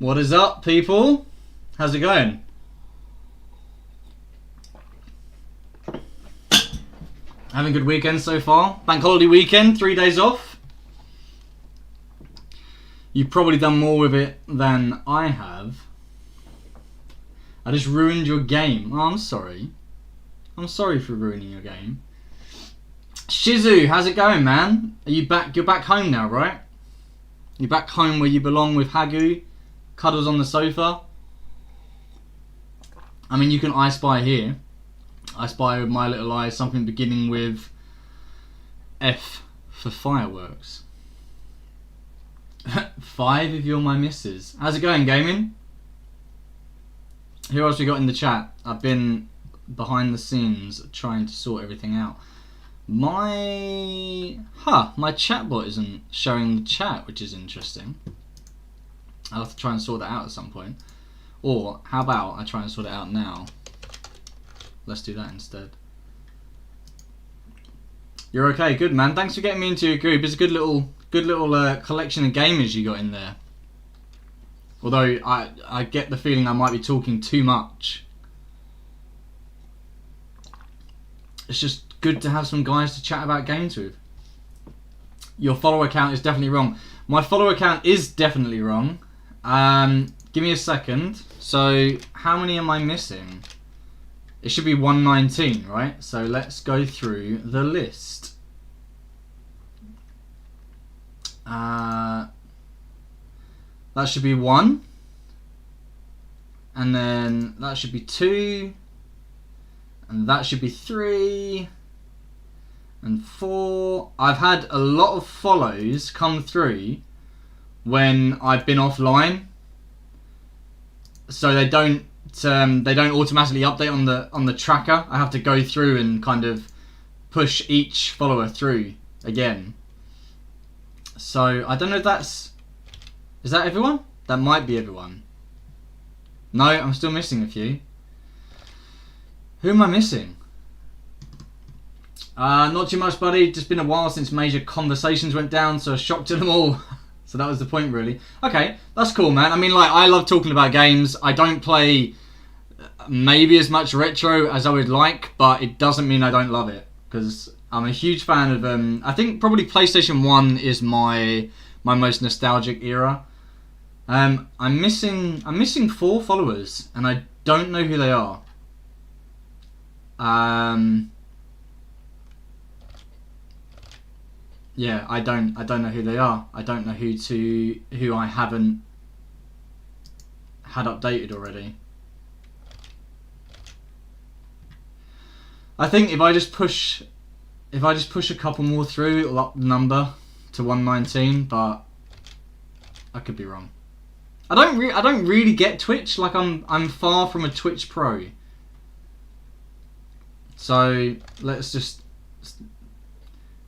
What is up, people? How's it going? Having a good weekend so far. Bank holiday weekend, 3 days off. You've probably done more with it than I have. I just ruined your game. Oh, I'm sorry. I'm sorry for ruining your game. Shizu, how's it going, man? Are you back? You're back home now, right? You're back home where you belong with Hagu. Cuddles on the sofa. I mean, you can I Spy here. I Spy with my little eye, something beginning with F for fireworks. 5 if you're my missus. How's it going, gaming? Who else we got in the chat? I've been behind the scenes trying to sort everything out. My chatbot isn't showing the chat, which is interesting. I'll have to try and sort that out at some point. Or how about I try and sort it out now? Let's do that instead. You're okay, good man. Thanks for getting me into your group. It's a good little collection of gamers you got in there. Although I get the feeling I might be talking too much. It's just good to have some guys to chat about games with. Your follower count is definitely wrong. My follower count is definitely wrong. Give me a second. So how many am I missing? It should be 119, right? So let's go through the list. That should be 1. And then that should be 2. And that should be 3. And 4. I've had a lot of follows come through when I've been offline. So they don't automatically update on the tracker. I have to go through and kind of push each follower through again. So I don't know if is that everyone? That might be everyone. No, I'm still missing a few. Who am I missing? Not too much, buddy. Just been a while since major conversations went down, so a shock to them all. So that was the point, really. Okay, that's cool, man. I mean, like, I love talking about games. I don't play maybe as much retro as I would like, but it doesn't mean I don't love it, because I'm a huge fan of I think probably PlayStation 1 is my most nostalgic era. I'm missing 4 followers, and I don't know who they are. Yeah, I don't know who they are. I don't know who I haven't had updated already. I think if I just push a couple more through, it'll up the number to 119, but I could be wrong. I don't really get Twitch. Like, I'm far from a Twitch pro. So let's just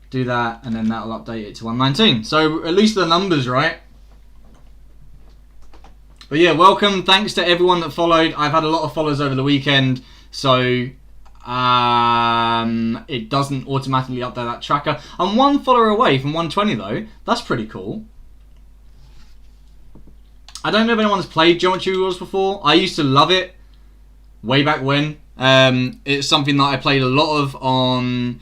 do that, and then that'll update it to 119. So at least the numbers right. But yeah, welcome. Thanks to everyone that followed. I've had a lot of followers over the weekend, so it doesn't automatically update that tracker. I'm 1 follower away from 120 though. That's pretty cool. I don't know if anyone's played Geometry Wars before. I used to love it way back when. It's something that I played a lot of on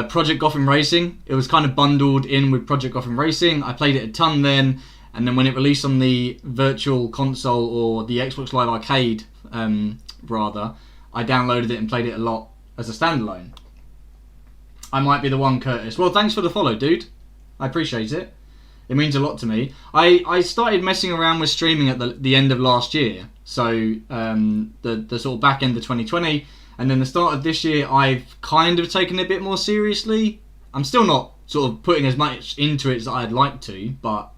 Project Gotham Racing. It was kind of bundled in with Project Gotham Racing. I played it a ton then, and then when it released on the Virtual Console, or the Xbox Live Arcade rather, I downloaded it and played it a lot as a standalone. I might be the one, Curtis. Well, thanks for the follow, dude. I appreciate it. It means a lot to me. I started messing around with streaming at the end of last year. So the sort of back end of 2020. And then the start of this year, I've kind of taken it a bit more seriously. I'm still not sort of putting as much into it as I'd like to. But,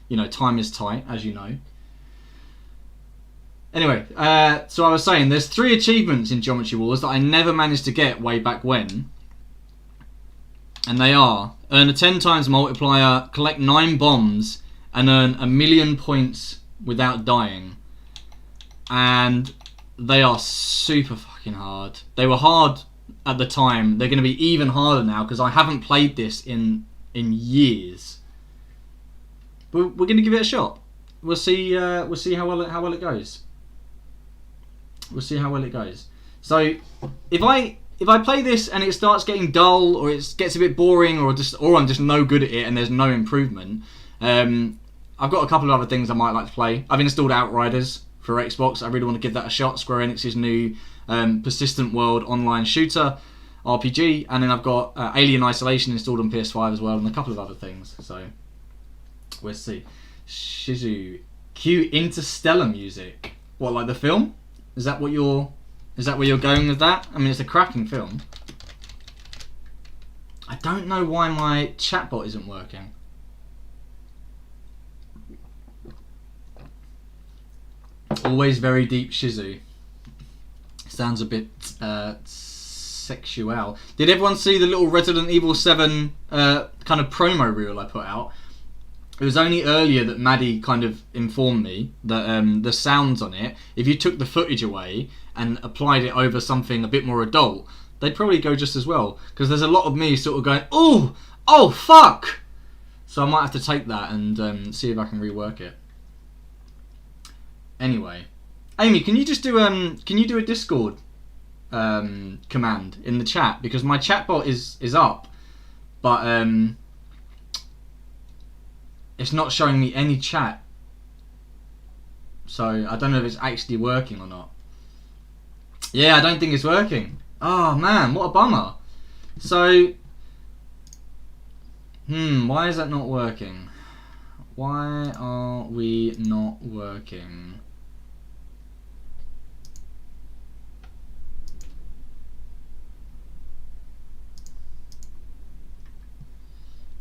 you know, time is tight, as you know. Anyway, so I was saying, there's 3 achievements in Geometry Wars that I never managed to get way back when. And they are: earn a 10 times multiplier, collect 9 bombs, and earn 1,000,000 points without dying. And they are super fucking hard. They were hard at the time. They're going to be even harder now because I haven't played this in years. But we're going to give it a shot. We'll see how well it goes. We'll see how well it goes. So if I if I play this and it starts getting dull, or it gets a bit boring, or I'm just no good at it and there's no improvement, I've got a couple of other things I might like to play. I've installed Outriders for Xbox. I really want to give that a shot. Square Enix's new persistent world online shooter RPG, and then I've got Alien Isolation installed on PS5 as well, and a couple of other things. So let's see. Shizu, cue Interstellar music. What, like the film? Is that where you're going with that? I mean, it's a cracking film. I don't know why my chatbot isn't working. Always very deep, Shizu. Sounds a bit sexual. Did everyone see the little Resident Evil 7 kind of promo reel I put out? It was only earlier that Maddie kind of informed me that the sounds on it, if you took the footage away and applied it over something a bit more adult, they'd probably go just as well. Because there's a lot of me sort of going, oh fuck! So I might have to take that and see if I can rework it. Anyway, Amy, can you just do a Discord command in the chat, because my chatbot is up, but it's not showing me any chat, so I don't know if it's actually working or not. Yeah, I don't think it's working. Oh man, what a bummer. So why is that not working? Why are we not working?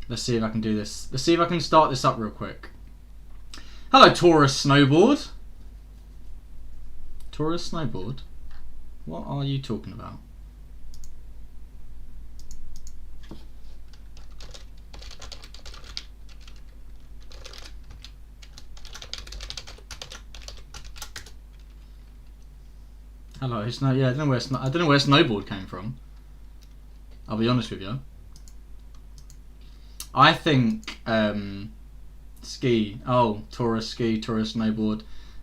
Let's see if I can do this. Let's see if I can start this up real quick. Hello, Taurus Snowboard. Taurus Snowboard? What are you talking about? Hello, yeah, I don't know where Snowboard came from. I'll be honest with you. I think ski. Oh, Taurus ski, Taurus snowboard.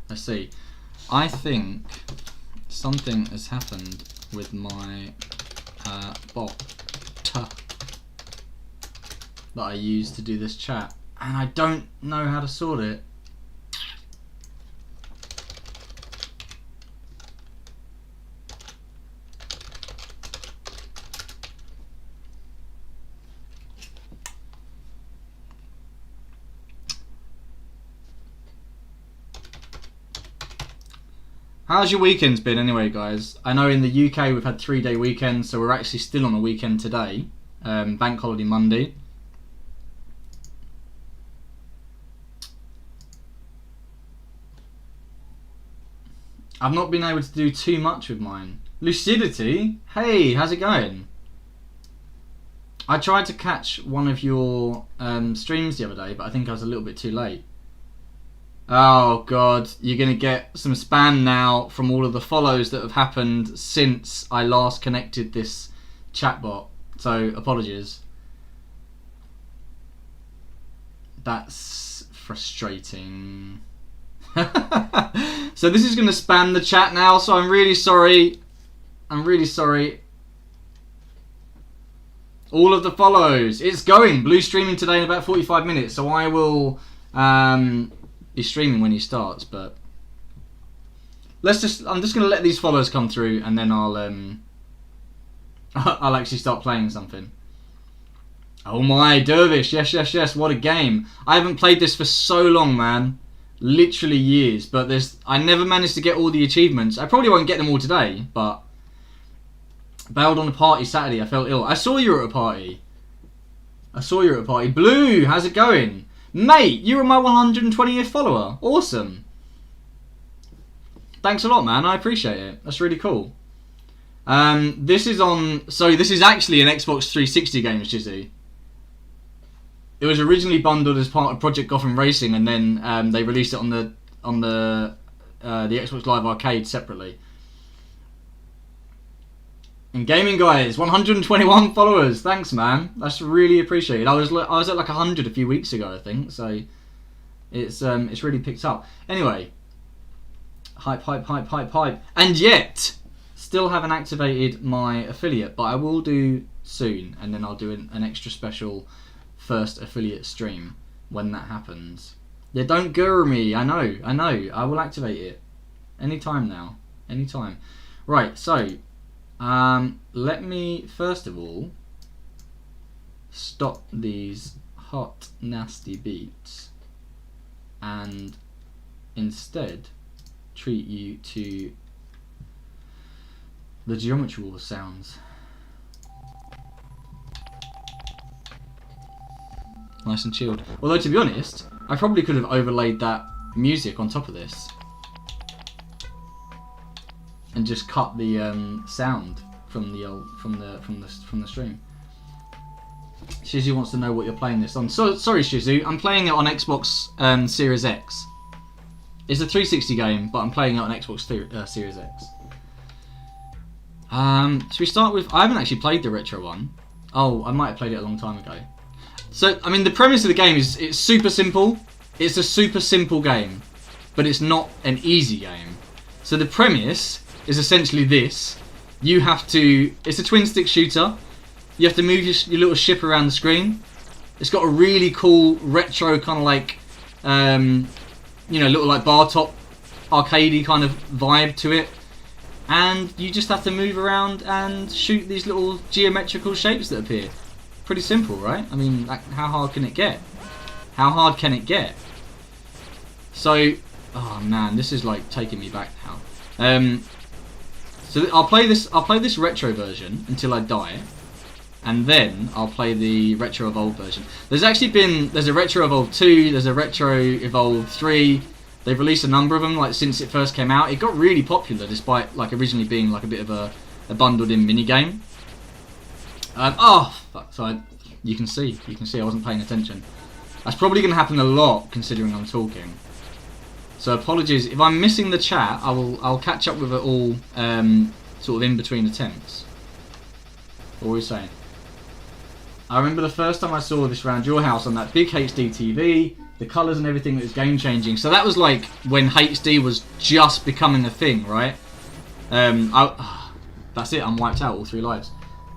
Let's see. I think something has happened with my bot that I use to do this chat, and I don't know how to sort it. How's your weekends been anyway, guys? I know in the UK we've had 3-day weekends, so we're actually still on a weekend today. Bank holiday Monday. I've not been able to do too much with mine. Lucidity? Hey, how's it going? I tried to catch one of your streams the other day, but I think I was a little bit too late. Oh god, you're going to get some spam now from all of the follows that have happened since I last connected this chatbot. So, apologies. That's frustrating. So this is going to spam the chat now, so I'm really sorry. I'm really sorry. All of the follows. It's going. Blue's streaming today in about 45 minutes, so I will... be streaming when he starts, but I'm just gonna let these follows come through, and then I'll I'll actually start playing something. Oh my, Dervish, yes, what a game. I haven't played this for so long, man, literally years, but I never managed to get all the achievements. I probably won't get them all today, but bailed on a party Saturday. I felt ill. I saw you at a party. Blue, how's it going? Mate, you were my 120th follower. Awesome. Thanks a lot, man. I appreciate it. That's really cool. This is actually an Xbox 360 game, Shizzy. It was originally bundled as part of Project Gotham Racing, and then they released it on the Xbox Live Arcade separately. And gaming guys, 121 followers. Thanks, man. That's really appreciated. I was at like 100 a few weeks ago, I think. So it's really picked up. Anyway, hype. And yet, Still haven't activated my affiliate, but I will do soon, and then I'll do an extra special first affiliate stream when that happens. Yeah, don't guru me. I know. I will activate it anytime now. Anytime. Right, so let me first of all stop these hot, nasty beats and instead treat you to the Geometry Wars sounds. Nice and chilled. Although, to be honest, I probably could have overlaid that music on top of this and just cut the sound from the stream. Shizu wants to know what you're playing this on. So, sorry, Shizu, I'm playing it on Xbox Series X. It's a 360 game, but I'm playing it on Xbox Series X. Should we start with... I haven't actually played the retro one. Oh, I might have played it a long time ago. So, I mean, the premise of the game is it's super simple. It's a super simple game, but it's not an easy game. So the premise is essentially this. You have to... It's a twin-stick shooter. You have to move your little ship around the screen. It's got a really cool retro kind of like, you know, little like bar top arcadey kind of vibe to it. And you just have to move around and shoot these little geometrical shapes that appear. Pretty simple, right? I mean, like, how hard can it get? How hard can it get? So, oh man, this is like taking me back now. So I'll play this retro version until I die. And then I'll play the Retro Evolved version. There's a Retro Evolved 2, there's a Retro Evolved 3. They've released a number of them like since it first came out. It got really popular despite like originally being like a bit of a bundled in mini game. Oh fuck! So you can see I wasn't paying attention. That's probably going to happen a lot considering I'm talking. So apologies if I'm missing the chat. I'll catch up with it all sort of in between attempts. What were we saying? I remember the first time I saw this around your house on that big HD TV, the colours and everything was game changing. So that was like when HD was just becoming a thing, right? That's it, I'm wiped out all 3 lives.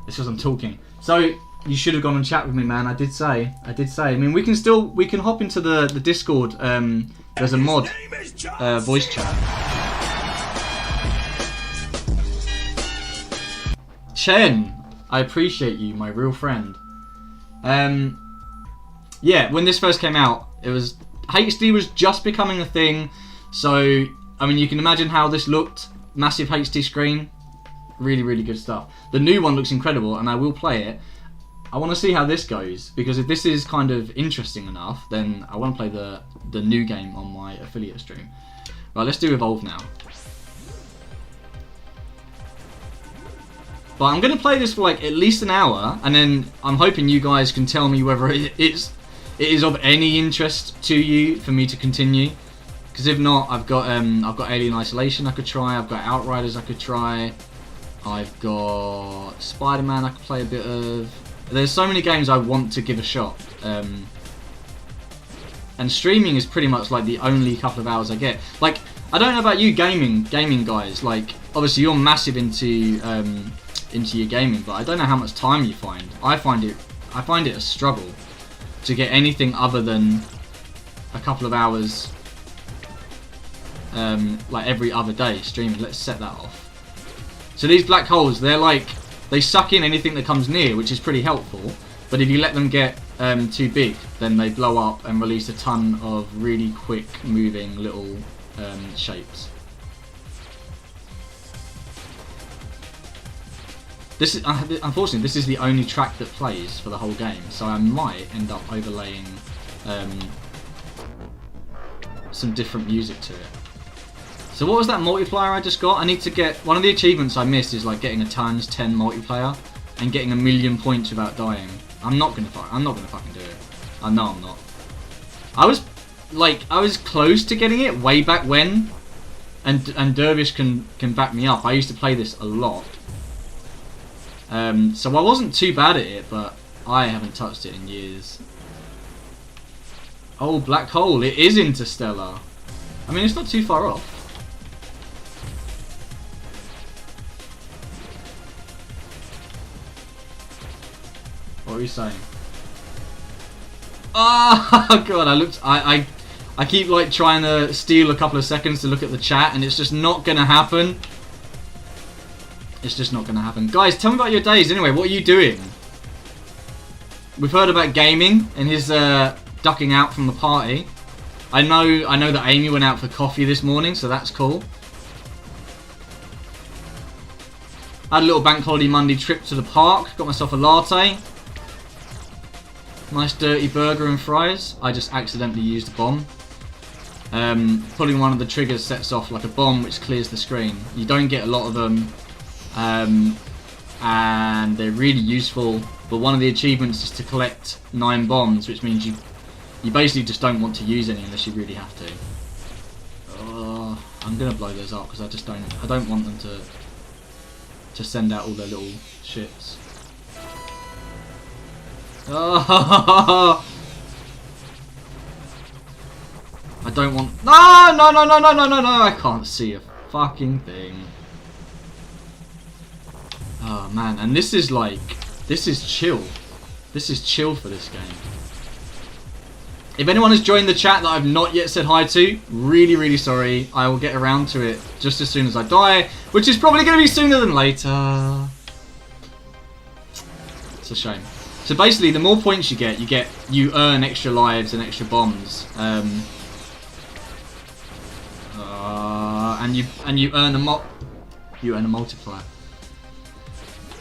It's because I'm talking. So you should have gone and chat with me, man. I did say. I mean, we can hop into the Discord. There's a mod voice chat. Chen, I appreciate you, my real friend. Yeah, when this first came out, it was HD was just becoming a thing. So I mean, you can imagine how this looked. Massive HD screen, really, really good stuff. The new one looks incredible, and I will play it. I want to see how this goes, because if this is kind of interesting enough, then I want to play the new game on my affiliate stream. Right, let's do Evolve now. But I'm going to play this for like at least an hour, and then I'm hoping you guys can tell me whether it is of any interest to you for me to continue. Because if not, I've got Alien Isolation I could try. I've got Outriders I could try. I've got Spider-Man I could play a bit of. There's so many games I want to give a shot. And streaming is pretty much like the only couple of hours I get. Like, I don't know about you gaming guys. Like, obviously you're massive into your gaming, but I don't know how much time you find. I find it a struggle to get anything other than a couple of hours, like every other day streaming. Let's set that off. So these black holes, they suck in anything that comes near, which is pretty helpful. But if you let them get too big, then they blow up and release a ton of really quick moving little shapes. This is, unfortunately, this is the only track that plays for the whole game, so I might end up overlaying some different music to it. So what was that multiplier I just got? I need to get... One of the achievements I missed is like getting a ×10 multiplayer and getting 1,000,000 points without dying. I'm not gonna fucking do it. I know I'm not. I was close to getting it way back when, and Dervish can back me up. I used to play this a lot. So I wasn't too bad at it, but I haven't touched it in years. Oh, black hole! It is Interstellar. I mean, it's not too far off. What were you saying? Oh god, I keep like trying to steal a couple of seconds to look at the chat, and it's just not gonna happen. It's just not gonna happen. Guys, tell me about your days anyway. What are you doing? We've heard about gaming and his ducking out from the party. I know that Amy went out for coffee this morning, so that's cool. I had a little bank holiday Monday trip to the park. Got myself a latte. Nice dirty burger and fries. I just accidentally used a bomb. Pulling one of the triggers sets off like a bomb which clears the screen. You don't get a lot of them. And they're really useful. But one of the achievements is to collect 9 bombs, which means you basically just don't want to use any unless you really have to. I'm gonna blow those up because I don't want them to send out all their little shits. Oh, I don't want. No! I can't see a fucking thing. Oh man, and this is chill. This is chill for this game. If anyone has joined the chat that I've not yet said hi to, really sorry. I will get around to it just as soon as I die, which is probably going to be sooner than later. It's a shame. So basically, the more points you earn extra lives and extra bombs, and you earn a multiplier.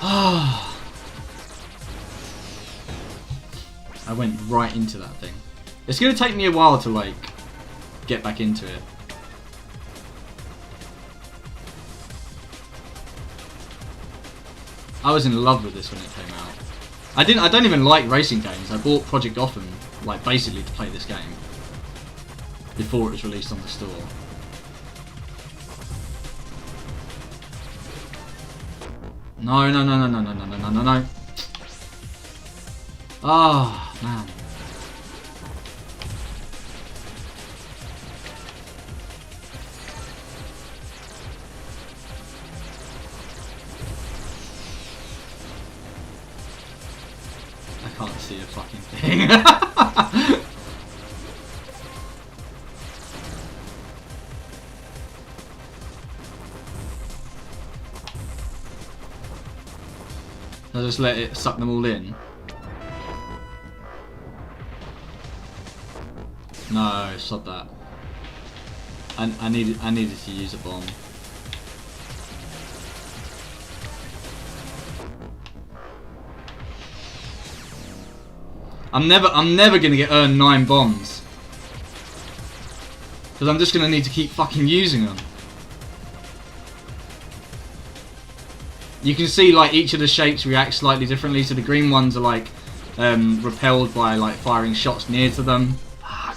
I went right into that thing. It's going to take me a while to like get back into it. I was in love with this when it came out. I don't even like racing games. I bought Project Gotham like basically to play this game before it was released on the store. No. Oh, man. I can't see a fucking thing. I'll just let it suck them all in. No, stop that. I needed to use a bomb. I'm never gonna earn 9 bombs. Because I'm just gonna need to keep fucking using them. You can see like each of the shapes react slightly differently. So the green ones are like repelled by like firing shots near to them. Fuck.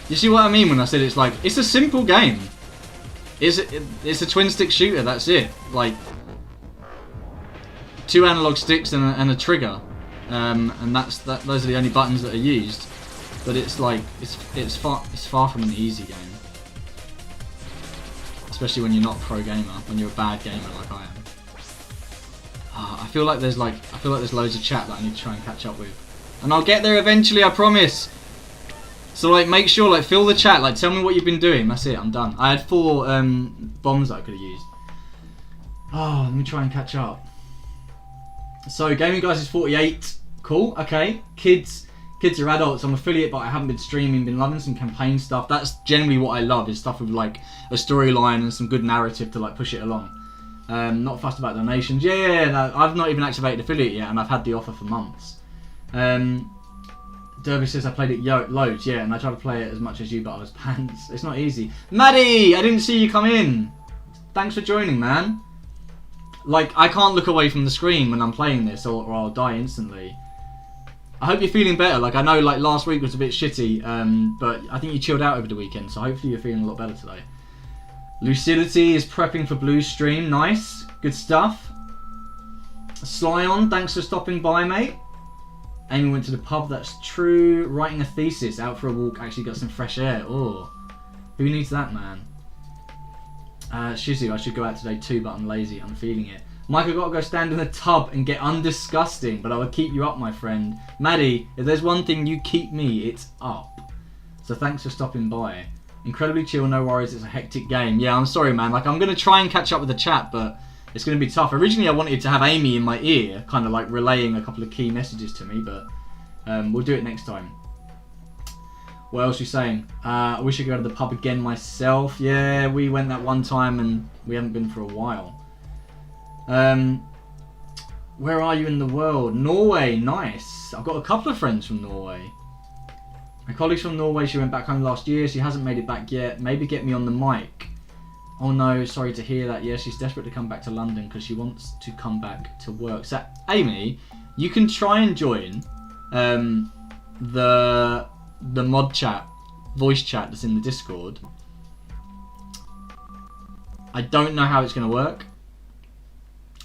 You see what I mean when I said it's a simple game. It's a twin stick shooter. That's it. Like 2 analog sticks and a trigger, and those are the only buttons that are used. But it's like it's far from an easy game, especially when you're not a pro gamer, when you're a bad gamer like I am. I feel like there's loads of chat that I need to try and catch up with, and I'll get there eventually, I promise. So like make sure like fill the chat, like tell me what you've been doing. That's it, I'm done. I had 4 bombs that I could have used. Oh, let me try and catch up. So Gaming Guys is 48. Cool. Okay. Kids are adults. I'm affiliate, but I haven't been streaming. Been loving some campaign stuff. That's generally what I love, is stuff with like a storyline and some good narrative to like push it along. Not fussed about donations. Yeah. No, I've not even activated affiliate yet, and I've had the offer for months. Derby says I played it loads. Yeah, and I tried to play it as much as you, but I was pants. It's not easy. Maddie, I didn't see you come in. Thanks for joining, man. Like I can't look away from the screen when I'm playing this, or I'll die instantly. I hope you're feeling better. Like I know like last week was a bit shitty, but I think you chilled out over the weekend, so hopefully you're feeling a lot better today. Lucidity is prepping for Blue's stream. Nice. Good stuff. Slyon, thanks for stopping by, mate. Amy went to the pub, that's true. Writing a thesis, out for a walk, actually got some fresh air. Oh, who needs that, man? Shizu, I should go out today too, but I'm lazy. I'm feeling it. Mike, I've got to go stand in the tub and get undisgusting, but I will keep you up, my friend. Maddie, if there's one thing you keep me, it's up. So thanks for stopping by. Incredibly chill, no worries, it's a hectic game. Yeah, I'm sorry, man. Like, I'm going to try and catch up with the chat, but it's going to be tough. Originally, I wanted to have Amy in my ear, kind of like relaying a couple of key messages to me, but we'll do it next time. What else are you saying? I wish I could go to the pub again myself. Yeah, we went that one time and we haven't been for a while. Where are you in the world? Norway, nice. I've got a couple of friends from Norway. My colleague's from Norway, she went back home last year. She hasn't made it back yet. Maybe get me on the mic. Oh no, sorry to hear that. Yeah, she's desperate to come back to London because she wants to come back to work. So, Amy, you can try and join the mod chat, voice chat that's in the Discord. I don't know how it's going to work.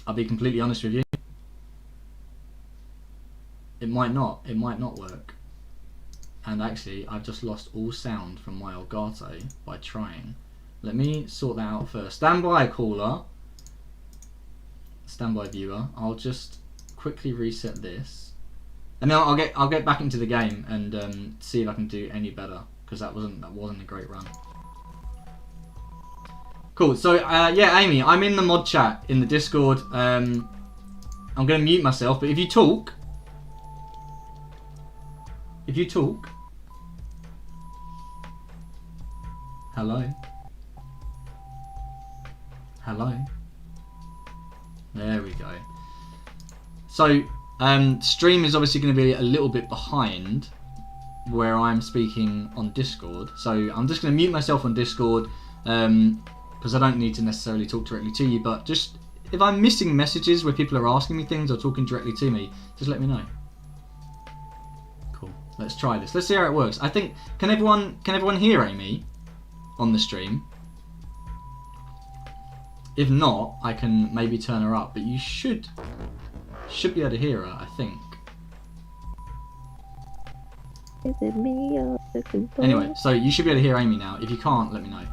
I'll be completely honest with you. It might not work. And actually, I've just lost all sound from my Elgato by trying. Let me sort that out first. Stand by, caller. Stand by, viewer. I'll just quickly reset this. And then I'll get back into the game and see if I can do any better, because that wasn't a great run. Cool. So yeah, Amy, I'm in the mod chat in the Discord. I'm gonna mute myself, but if you talk, hello, hello. There we go. So stream is obviously going to be a little bit behind where I'm speaking on Discord. So I'm just going to mute myself on Discord because I don't need to necessarily talk directly to you. But just if I'm missing messages where people are asking me things or talking directly to me, just let me know. Cool. Let's try this. Let's see how it works. I think can everyone hear Amy on the stream? If not, I can maybe turn her up. But you should be able to hear her, I think. Is it me or is it Anyway, so you should be able to hear Amy now. If you can't, let me know.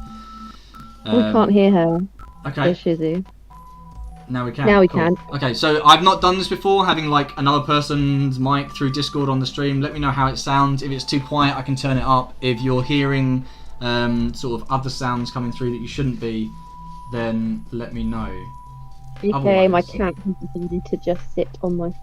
We can't hear her. Okay. Shizu. Now we can. Now we cool. can. Okay, so I've not done this before, having like another person's mic through Discord on the stream. Let me know how it sounds. If it's too quiet, I can turn it up. If you're hearing sort of other sounds coming through that you shouldn't be, then let me know. Okay, my cat has decided to just sit on my...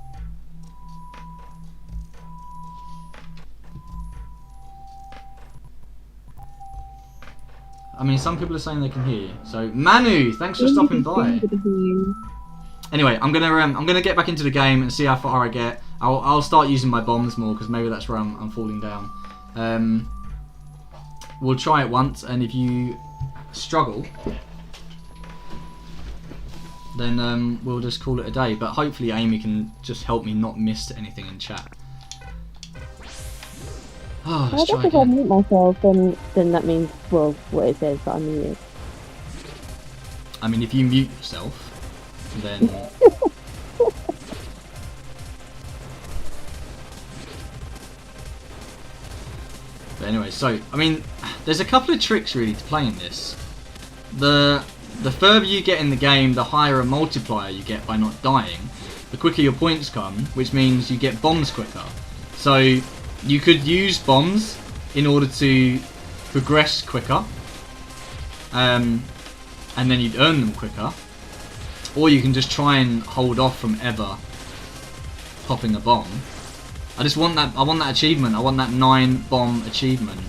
I mean, some people are saying they can hear you. So, Manu, thanks for stopping by. Anyway, I'm gonna get back into the game and see how far I get. I'll start using my bombs more because maybe that's where I'm falling down. We'll try it once, and if you struggle, then we'll just call it a day. But hopefully Amy can just help me not miss anything in chat. Oh, let's try if I mute myself, then that means, well, what it says that I'm muted. I mean, if you mute yourself, then... But anyway, so, I mean, there's a couple of tricks really to playing this. The further you get in the game, the higher a multiplier you get by not dying. The quicker your points come, which means you get bombs quicker. So you could use bombs in order to progress quicker, and then you'd earn them quicker. Or you can just try and hold off from ever popping a bomb. I just want that. I want that achievement. I want that 9 bomb achievement.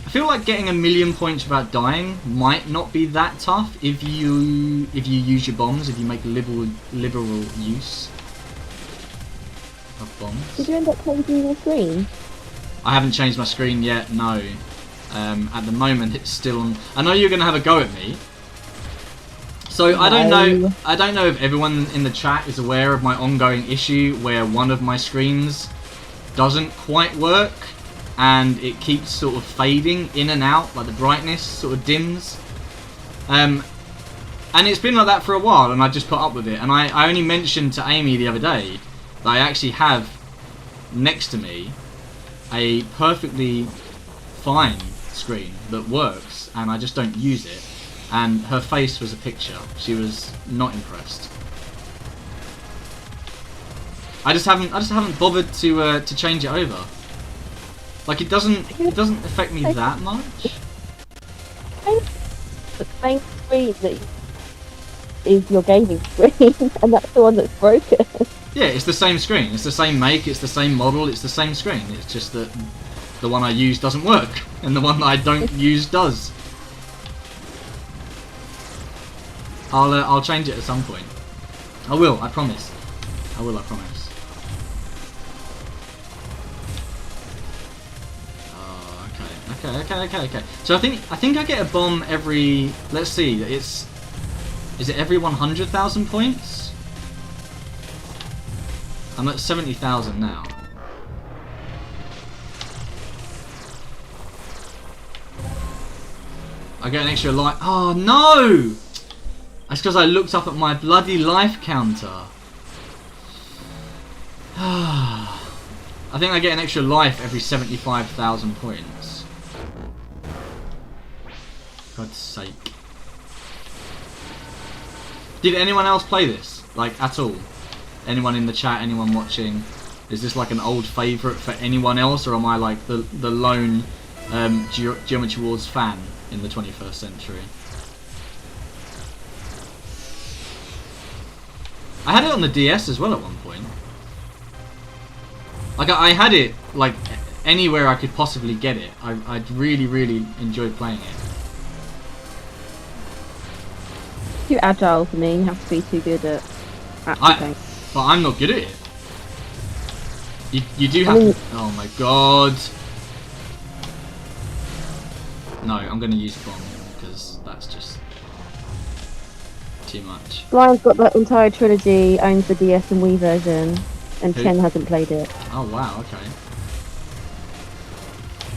I feel like getting 1,000,000 points without dying might not be that tough if you use your bombs, if you make liberal use of bombs. Did you end up changing your screen? I haven't changed my screen yet. No. At the moment, it's still on. I know you're gonna have a go at me. So no. I don't know if everyone in the chat is aware of my ongoing issue where one of my screens doesn't quite work. And it keeps sort of fading in and out, like the brightness sort of dims. And it's been like that for a while, and I just put up with it. And I only mentioned to Amy the other day that I actually have next to me a perfectly fine screen that works, and I just don't use it. And her face was a picture. She was not impressed. I just haven't bothered to change it over. Like it doesn't affect me that much. The main screen that is your gaming screen, and that's the one that's broken. Yeah, it's the same screen. It's the same make. It's the same model. It's the same screen. It's just that the one I use doesn't work, and the one that I don't use does. I'll change it at some point. I will. I promise. I will. I promise. Okay. So I think I get a bomb every. Let's see. Is it every 100,000 points? I'm at 70,000 now. I get an extra life. Oh no! That's because I looked up at my bloody life counter. I think I get an extra life every 75,000 points. God's sake. Did anyone else play this? Like, at all? Anyone in the chat, anyone watching? Is this like an old favourite for anyone else, or am I like the lone Geometry Wars fan in the 21st century? I had it on the DS as well at one point. Like, I had it like anywhere I could possibly get it. I'd really enjoyed playing it. Too agile for me. You have to be too good at things. But I'm not good at it. You do have to. Oh my god. No, I'm going to use a bomb because that's just too much. Lion's got that entire trilogy, owns the DS and Wii version, and Who? Chen hasn't played it. Oh wow, okay.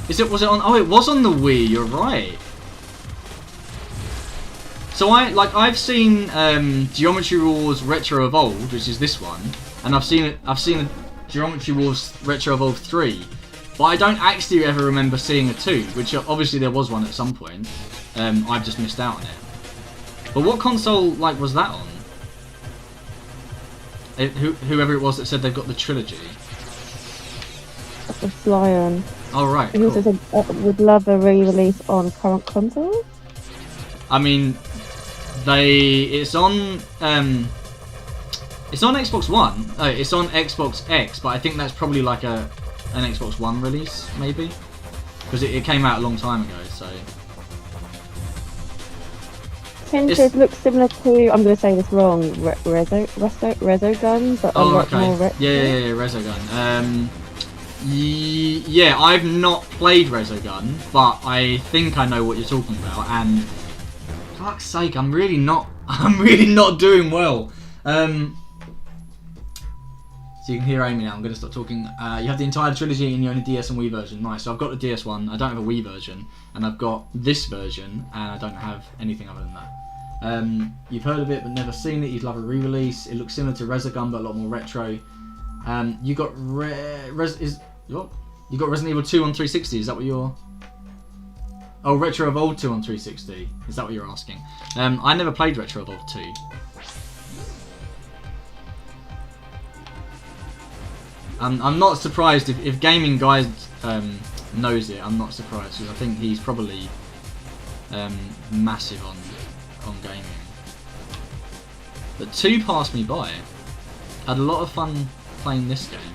Was it on? Oh, it was on the Wii. You're right. So I've seen Geometry Wars Retro Evolved, which is this one, and I've seen Geometry Wars Retro Evolved 3, but I don't actually ever remember seeing a 2, which obviously there was one at some point. I've just missed out on it. But what console was that on? Whoever it was that said they've got the trilogy. That's Lion. Oh right. He Cool. also said would love a re-release on current consoles. I mean, it's on Xbox One. Oh, it's on Xbox X, but I think that's probably like an Xbox One release, maybe, because it came out a long time ago. So Chen says looks similar to, I'm going to say this wrong, Resogun, but a lot more retro. Yeah, Resogun. Yeah, I've not played Resogun, but I think I know what you're talking about. And fuck's sake, I'm really not doing well. So you can hear Amy now. I'm going to stop talking. You have the entire trilogy in your own DS and Wii version. Nice. So I've got the DS one. I don't have a Wii version, and I've got this version, and I don't have anything other than that. You've heard of it but never seen it. You'd love a re-release. It looks similar to Resogun but a lot more retro. You got Resident Evil 2 on 360. Is that what you're? Oh, Retro Evolved 2 on 360. Is that what you're asking? I never played Retro Evolved 2. I'm not surprised if Gaming Guy knows it. I'm not surprised because I think he's probably massive on gaming. But 2 passed me by. Had a lot of fun playing this game.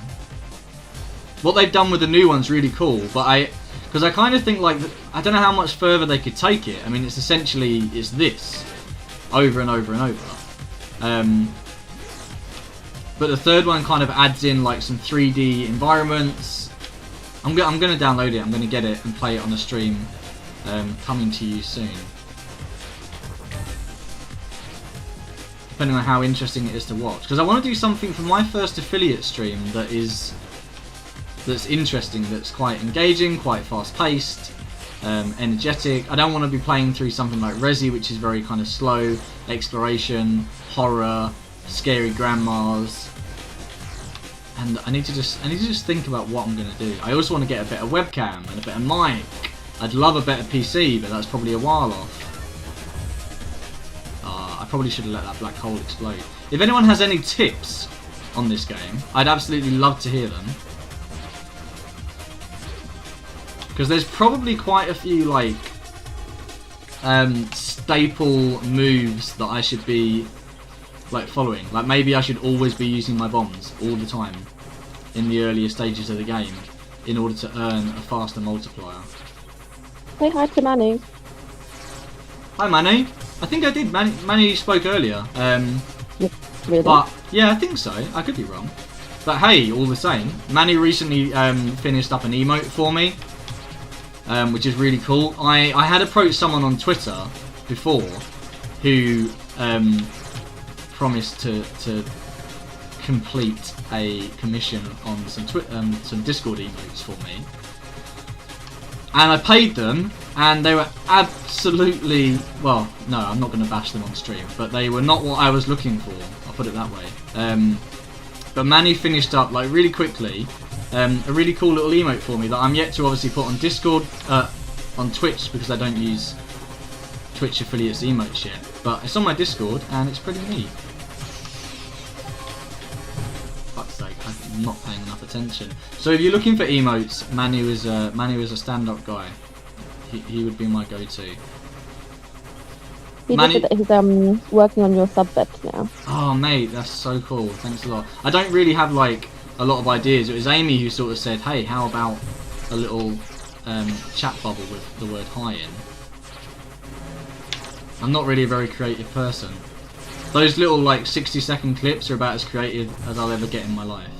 What they've done with the new one's really cool, but because I kind of think I don't know how much further they could take it. I mean, it's essentially this over and over and over. But the third one kind of adds in some 3D environments. I'm gonna download it. I'm gonna get it and play it on the stream, coming to you soon. Depending on how interesting it is to watch, because I want to do something for my first affiliate stream that's interesting, that's quite engaging, quite fast-paced, energetic. I don't want to be playing through something like Resi, which is very kind of slow, exploration, horror, scary grandmas. And I need to just think about what I'm gonna do. I also want to get a better webcam and a better mic. I'd love a better PC, but that's probably a while off. I probably should have let that black hole explode. If anyone has any tips on this game, I'd absolutely love to hear them. Because there's probably quite a few like staple moves that I should be like following. Like maybe I should always be using my bombs all the time in the earlier stages of the game in order to earn a faster multiplier. Say hi to Manu. Hi Manu. I think I did. Manu spoke earlier. Really? But yeah, I think so. I could be wrong. But hey, all the same, Manu recently finished up an emote for me, which is really cool. I had approached someone on Twitter before who promised to complete a commission on some Discord emotes for me. And I paid them, and they were absolutely, well, no, I'm not going to bash them on stream, but they were not what I was looking for, I'll put it that way. But Manu finished up, like, really quickly, a really cool little emote for me that I'm yet to obviously put on Discord, on Twitch, because I don't use Twitch affiliates emotes yet. But it's on my Discord, and it's pretty neat. Fuck's sake, I'm not paying enough attention. So if you're looking for emotes, Manu is a stand-up guy. He would be my go-to. He just said that he's working on your sub bet now. Oh mate, that's so cool. Thanks a lot. I don't really have like a lot of ideas. It was Amy who sort of said, "Hey, how about a little chat bubble with the word hi in?" I'm not really a very creative person. Those little like 60-second clips are about as creative as I'll ever get in my life.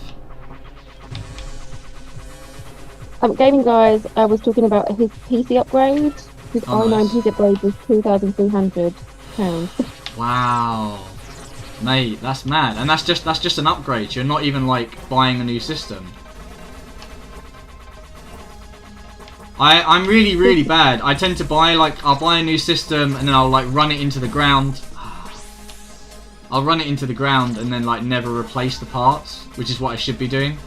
Gaming guys, I was talking about his PC upgrade. His i9 nice. PC upgrade was £2,300. Wow, mate, that's mad. And that's just an upgrade. You're not even like buying a new system. I'm really bad. I tend to buy I'll buy a new system and then I'll like run it into the ground. I'll run it into the ground and then like never replace the parts, which is what I should be doing.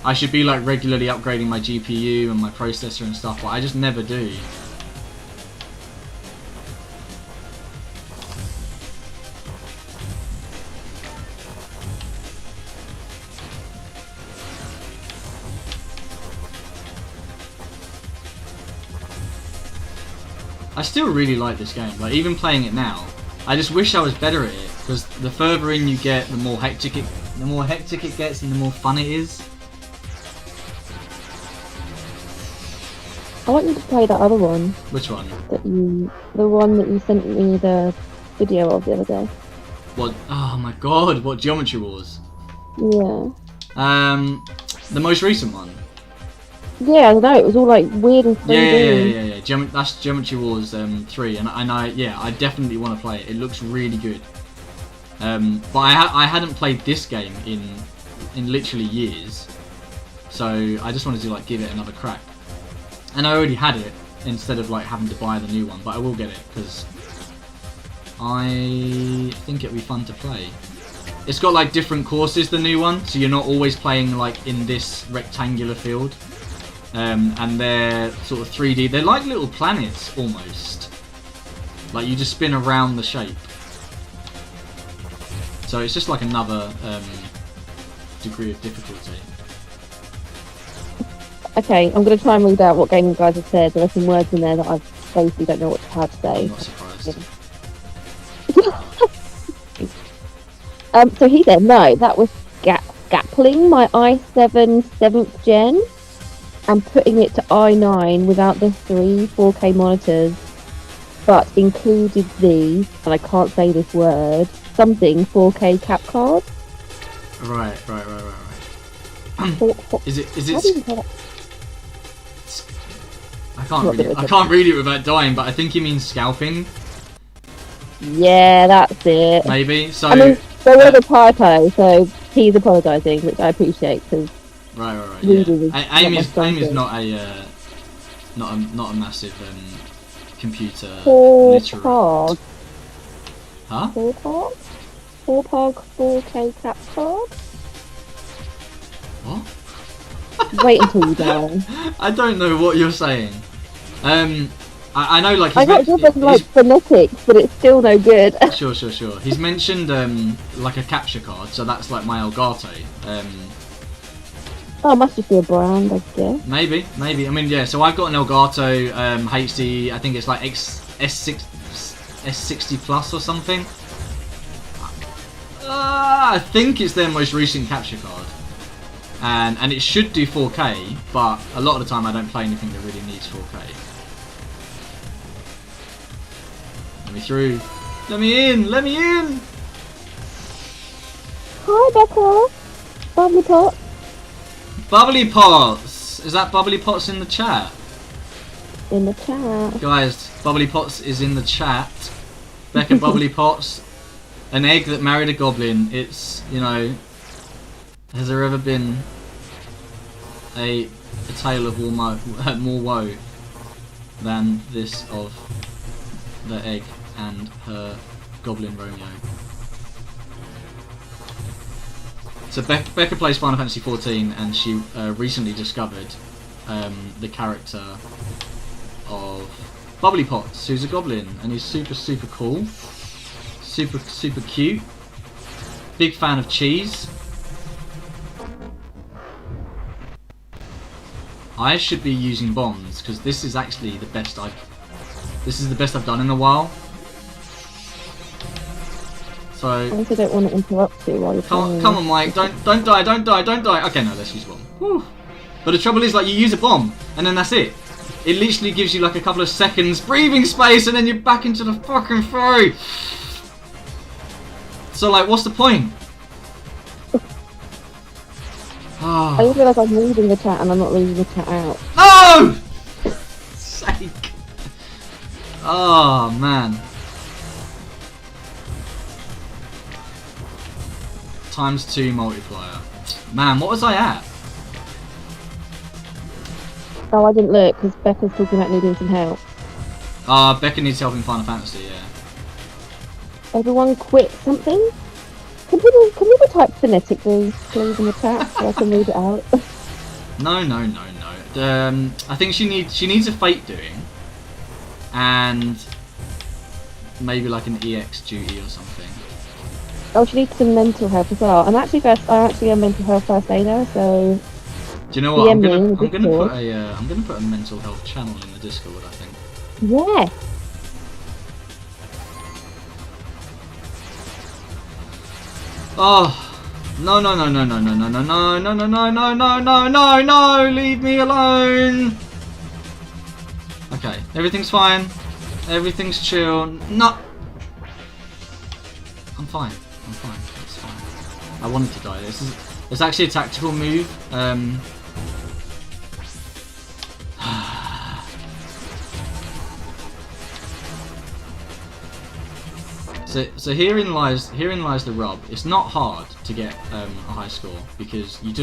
I should be like regularly upgrading my GPU and my processor and stuff, but I just never do. I still really like this game, like even playing it now. I just wish I was better at it, because the further in you get, the more hectic it gets and the more fun it is. I want you to play that other one. Which one? The one that you sent me the video of the other day. What? Oh my god! What, Geometry Wars? Yeah. The most recent one. Yeah, I know. It was all like weird and 3D. Yeah. That's Geometry Wars 3, and I definitely want to play it. It looks really good. But I hadn't played this game in literally years, so I just wanted to like give it another crack. And I already had it instead of like having to buy the new one, but I will get it because I think it'll be fun to play. It's got like different courses, the new one, so you're not always playing like in this rectangular field. And they're sort of 3D. They're like little planets almost. Like you just spin around the shape. So it's just like another degree of difficulty. Okay, I'm going to try and read out what gaming guys have said. There are some words in there that I basically don't know how to say. I'm not surprised. So he said, no, that was Gapling my i7 7th gen and putting it to i9 without the 3 4K monitors, but included the, and I can't say this word, something 4K cap card. Right. Is it? How do you say that? I can't read it without dying, but I think he means scalping. Yeah, that's it. Maybe. So I mean, there was a typo, so he's apologising, which I appreciate because right. Yeah. Amy's not a massive computer literate. Card. Huh? 4POG 4K cap card. What? Wait until you die. I don't know what you're saying. I know, like, I got just like phonetics, but it's still no good. Sure. He's mentioned like a capture card, so that's like my Elgato. Oh, it must just be a brand, I guess. Maybe. I mean, yeah. So I've got an Elgato HD. I think it's like S60 Plus or something. I think it's their most recent capture card, and it should do 4K, but a lot of the time I don't play anything that really needs 4K. Let me through. Let me in. Hi, Becca. Bubbly pot. Bubbly Pots. Is that Bubbly Pots in the chat? In the chat. Guys, Bubbly Pots is in the chat. Becca Bubbly Pots. An egg that married a goblin. It's, you know, has there ever been a tale of more woe than this of the egg and her goblin Romeo? So Becca plays Final Fantasy XIV, and she recently discovered the character of Bubbly Pots, who's a goblin, and he's super cool, super cute. Big fan of cheese. I should be using bombs because this is actually the best I've done in a while. So I also don't want to interrupt you while you're playing. Come on, Mike! Don't die! Okay, no, let's use one. Whew. But the trouble is, like, you use a bomb and then that's it. It literally gives you like a couple of seconds breathing space, and then you're back into the fucking fray. So, like, what's the point? I just feel like I'm reading the chat and I'm not reading the chat out. No! Sake. Oh man. ×2 multiplier. Man, what was I at? Oh, I didn't look because Becca's talking about needing some help. Becca needs help in Final Fantasy, yeah. Everyone quit something? Can people type phonetically, please, in the chat so I can read it out? No. I think she needs a fate doing, and maybe like an EX duty or something. Oh, she needs some mental health as well. I'm actually a mental health first aider, so. Do you know what? I'm gonna put Discord. I'm gonna put a mental health channel in the Discord, I think. Yeah. Oh no, leave me alone. Okay, everything's fine. Everything's chill. No, I'm fine. It's fine. I wanted to die. It's actually a tactical move. So herein lies the rub. It's not hard to get a high score because you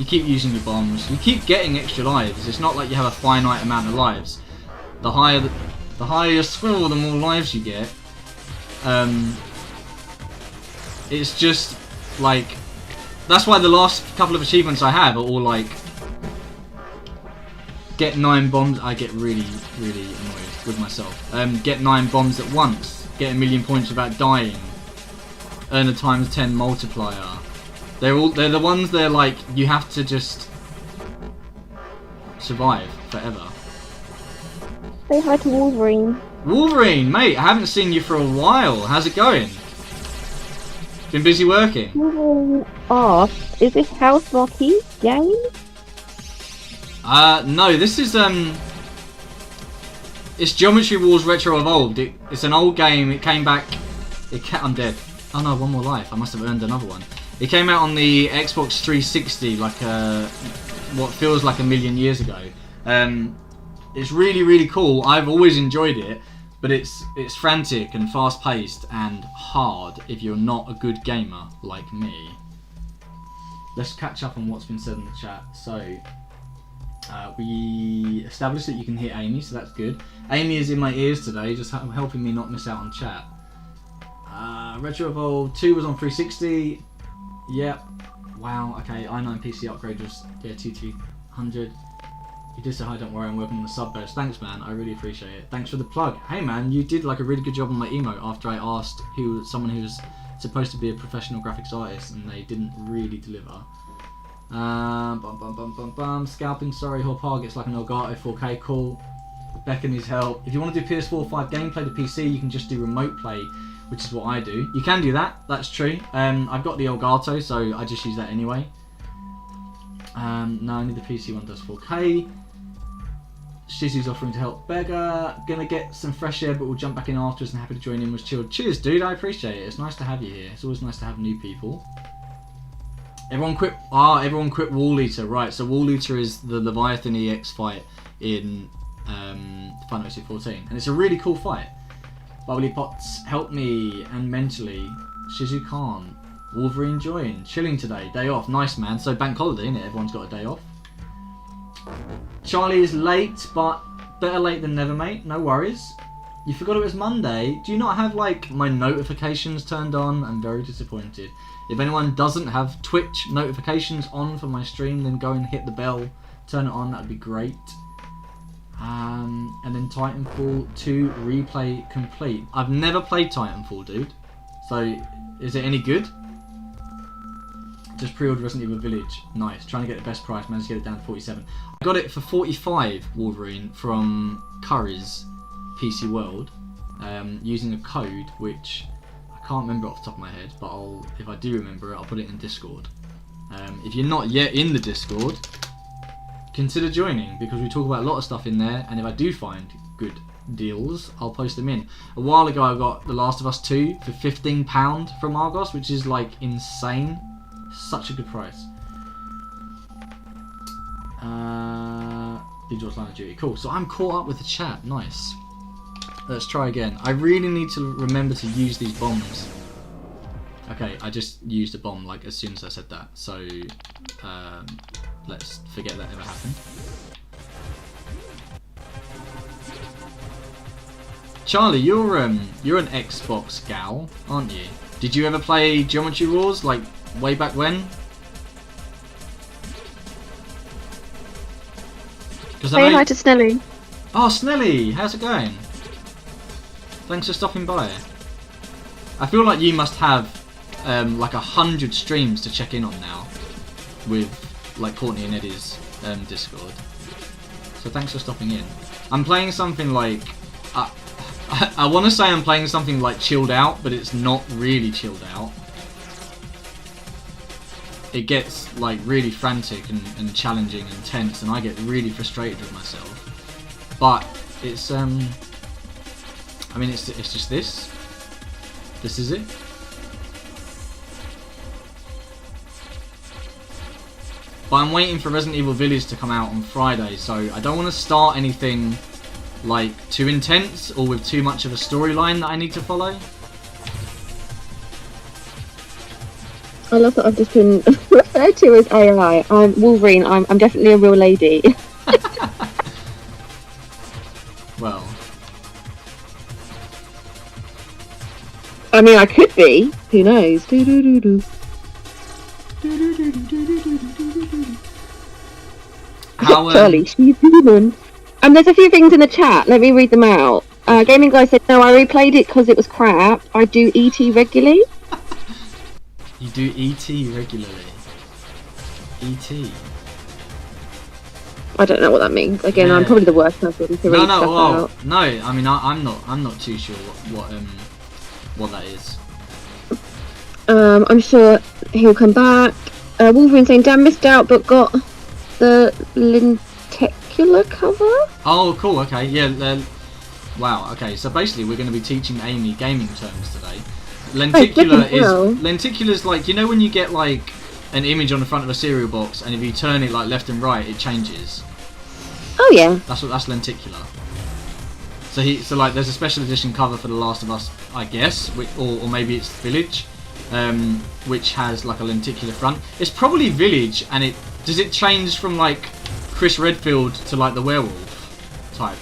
keep using your bombs. You keep getting extra lives. It's not like you have a finite amount of lives. The higher your score, the more lives you get. It's just like, that's why the last couple of achievements I have are all like, get 9 bombs. I get really annoyed with myself. Get 9 bombs at once. Get 1,000,000 points without dying. Earn a ×10 multiplier. They're the ones they're like, you have to just survive forever. Say hi to Wolverine. Wolverine, mate, I haven't seen you for a while. How's it going? Been busy working? Wolverine asks, is this House Marquee game? No, this is it's Geometry Wars Retro Evolved. It's an old game. It came back. I'm dead. Oh no, one more life. I must have earned another one. It came out on the Xbox 360, like what feels like 1,000,000 years ago. It's really cool. I've always enjoyed it, but it's frantic and fast-paced and hard if you're not a good gamer like me. Let's catch up on what's been said in the chat. So. We established that you can hear Amy, so that's good. Amy is in my ears today, just helping me not miss out on chat. Retro Evolve 2 was on 360. Yep. Wow. Okay. i9 PC upgrade was 2300. You did say hi. Don't worry. I'm working on the sub burst. Thanks, man. I really appreciate it. Thanks for the plug. Hey, man. You did like a really good job on my emote after I asked someone who was supposed to be a professional graphics artist and they didn't really deliver. Scalping, sorry, Hopar gets like an Elgato 4K, cool. Becca needs help. If you want to do PS4 5 gameplay to PC, you can just do remote play, which is what I do. You can do that, that's true. I've got the Elgato, so I just use that anyway. No, I need the PC one does 4K. Shizzy's offering to help Beggar. Gonna get some fresh air, but we'll jump back in afterwards and happy to join in. Was chilled. Cheers, dude, I appreciate it. It's nice to have you here. It's always nice to have new people. Everyone quit Wall Eater, right, so Wall Eater is the Leviathan EX fight in Final Fantasy 14, and it's a really cool fight. Bubbly Pots, help me, and mentally, Shizu Khan, Wolverine join, chilling today, day off, nice man, so bank holiday innit, everyone's got a day off. Charlie is late, but better late than never, mate, no worries. You forgot it was Monday. Do you not have like my notifications turned on? I'm very disappointed. If anyone doesn't have Twitch notifications on for my stream, then go and hit the bell, turn it on, that'd be great. And then Titanfall 2 replay complete. I've never played Titanfall, dude. So, is it any good? Just pre-ordered Resident Evil Village. Nice. Trying to get the best price, managed to get it down to 47. I got it for 45, Wolverine, from Curry's PC World, using a code which I can't remember off the top of my head, but if I do remember it, I'll put it in Discord. If you're not yet in the Discord, consider joining, because we talk about a lot of stuff in there, and if I do find good deals, I'll post them in. A while ago I got The Last of Us 2 for £15 from Argos, which is like insane. Such a good price. Digital Line of Duty. Cool, so I'm caught up with the chat. Nice. Let's try again. I really need to remember to use these bombs. Okay, I just used a bomb like as soon as I said that. So let's forget that ever happened. Charlie, you're an Xbox gal, aren't you? Did you ever play Geometry Wars like way back when? Say hi to Snelly. Oh, Snelly, how's it going? Thanks for stopping by. I feel like you must have like 100 streams to check in on now with like Courtney and Eddie's Discord. So thanks for stopping in. I'm playing something like I want to say I'm playing something like chilled out, but it's not really chilled out. It gets like really frantic and challenging and tense, and I get really frustrated with myself. But it's I mean it's just this. This is it. But I'm waiting for Resident Evil Village to come out on Friday, so I don't want to start anything like too intense or with too much of a storyline that I need to follow. I love that I've just been referred to as AI. I'm Wolverine. I'm definitely a real lady. Well, I mean, I could be. Who knows? how Charlie, she's human. There's a few things in the chat. Let me read them out. Gaming Guy said, no, I replayed it because it was crap. I do ET regularly. You do ET regularly. ET. I don't know what that means. Again, yeah. I'm probably the worst person to read stuff out. No. I mean, I'm not too sure what that is. I'm sure he'll come back. Wolverine saying, damn, missed out, but got the lenticular cover. Oh, cool. Okay, yeah. Wow. Okay, so basically, we're going to be teaching Amy gaming terms today. Lenticular is like, you know when you get like an image on the front of a cereal box, and if you turn it like left and right, it changes. Oh yeah. That's lenticular. So like there's a special edition cover for The Last of Us, I guess, or maybe it's Village, which has like a lenticular front. It's probably Village, and does it change from like Chris Redfield to like the werewolf type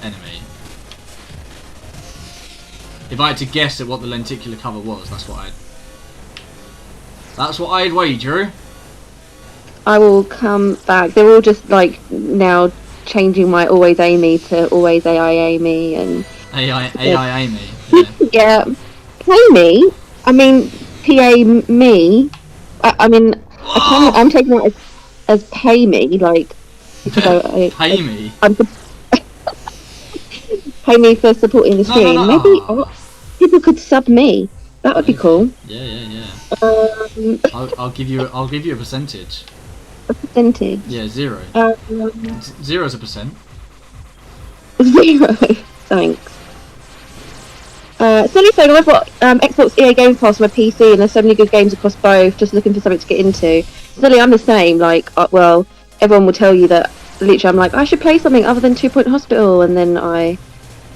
enemy? If I had to guess at what the lenticular cover was, that's what I'd wager. I will come back. They're all just like now changing my always Amy to always AI Amy and AI Amy. Yeah. yeah. Pay me. I mean, PA me. I mean, I'm taking that as pay me, like. Pay me. Pay me for supporting the stream. No. Maybe people could sub me. That would be cool. Yeah. I'll give you a percentage. A percentage? Yeah, 0. 0's a percent. 0. Thanks. Silly saying I've got Xbox EA Game Pass on my PC and there's so many good games across both. Just looking for something to get into. Silly, I'm the same. Like, well, everyone will tell you that. Literally, I'm like, I should play something other than 2 Point Hospital, and then I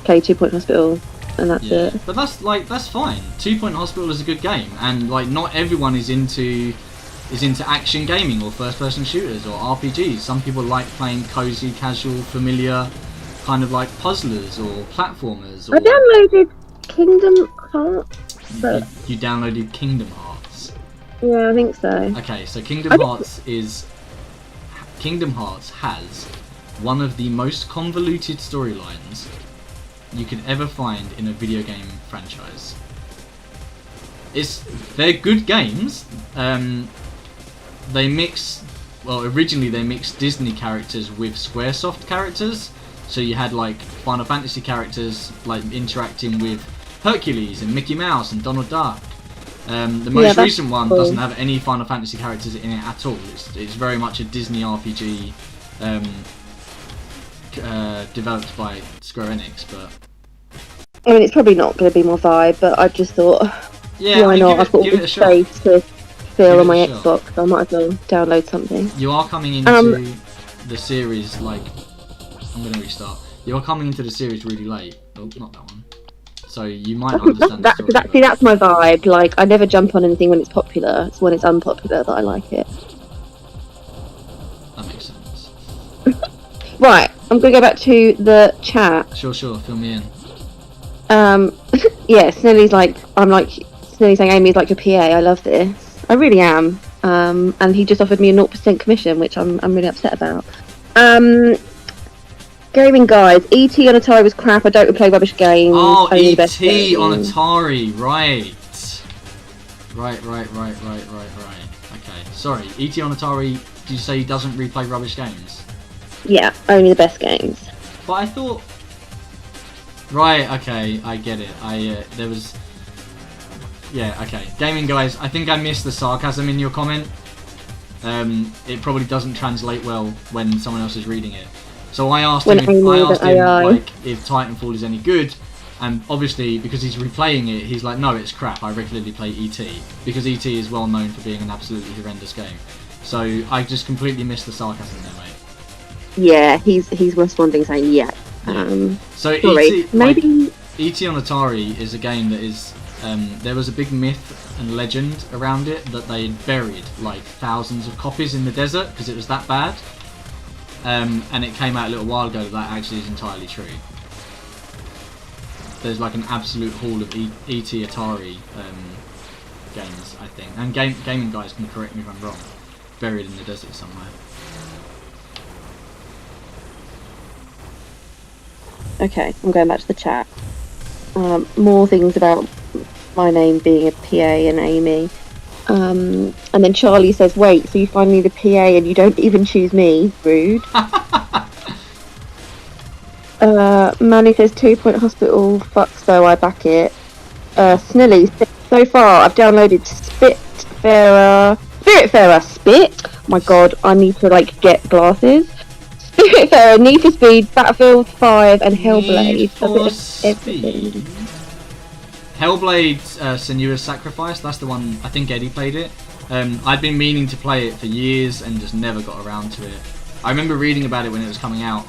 play 2 Point Hospital, and that's it. But that's fine. 2 Point Hospital is a good game, and like not everyone is into action gaming or first-person shooters or RPGs. Some people like playing cozy, casual, familiar, kind of like puzzlers or platformers. Or... I downloaded Kingdom Hearts. But... You downloaded Kingdom Hearts. Yeah, I think so. Okay, so Kingdom Hearts has one of the most convoluted storylines you could ever find in a video game franchise. They're good games. Originally they mixed Disney characters with Squaresoft characters. So you had like Final Fantasy characters like interacting with Hercules and Mickey Mouse and Donald Duck. The most recent one doesn't have any Final Fantasy characters in it at all. It's very much a Disney RPG developed by Square Enix, but... I mean, it's probably not going to be my vibe, but I just thought, why not? I've got all this space to fill on my Xbox, so I might as well download something. You are coming into the series, like... I'm going to restart. You are coming into the series really late. Oh, not that one. So you might not understand the story. That's my vibe. Like, I never jump on anything when it's popular. It's when it's unpopular that I like it. That makes sense. Right, I'm going to go back to the chat. Sure, fill me in. Yeah, Snelly's like, Snelly's saying Amy's like your PA, I love this. I really am. And he just offered me a 0% commission, which I'm really upset about. Gaming guys, ET on Atari was crap. I don't play rubbish games. Oh, ET on Atari, right. Right. Okay, sorry. ET on Atari, did you say he doesn't replay rubbish games? Yeah, only the best games. But I thought... Right, okay, I get it. There was... Yeah, okay. Gaming guys, I think I missed the sarcasm in your comment. It probably doesn't translate well when someone else is reading it. So I asked him like, if Titanfall is any good, and obviously because he's replaying it, he's like, no, it's crap. I regularly play ET because ET is well known for being an absolutely horrendous game. So I just completely missed the sarcasm there, mate. Yeah, he's responding saying yeah. So sorry, ET, maybe ET on Atari is a game that is. There was a big myth and legend around it that they had buried like thousands of copies in the desert because it was that bad. And it came out a little while ago that actually is entirely true. There's like an absolute haul of ET Atari games, I think. And gaming guys can correct me if I'm wrong. Buried in the desert somewhere. Okay, I'm going back to the chat. More things about my name being a PA and Amy. And then Charlie says, wait, so you find me the PA and you don't even choose me? Rude. Manny says 2 Point Hospital, fuck so I back it. Snilly, so far I've downloaded Spiritfarer, Spit? Oh my god, I need to like get glasses. Spiritfarer, Need for Speed, Battlefield 5 and Hellblade. A bit of everything. Hellblade Senua's Sacrifice, that's the one, I think Eddie played it. I'd been meaning to play it for years and just never got around to it. I remember reading about it when it was coming out,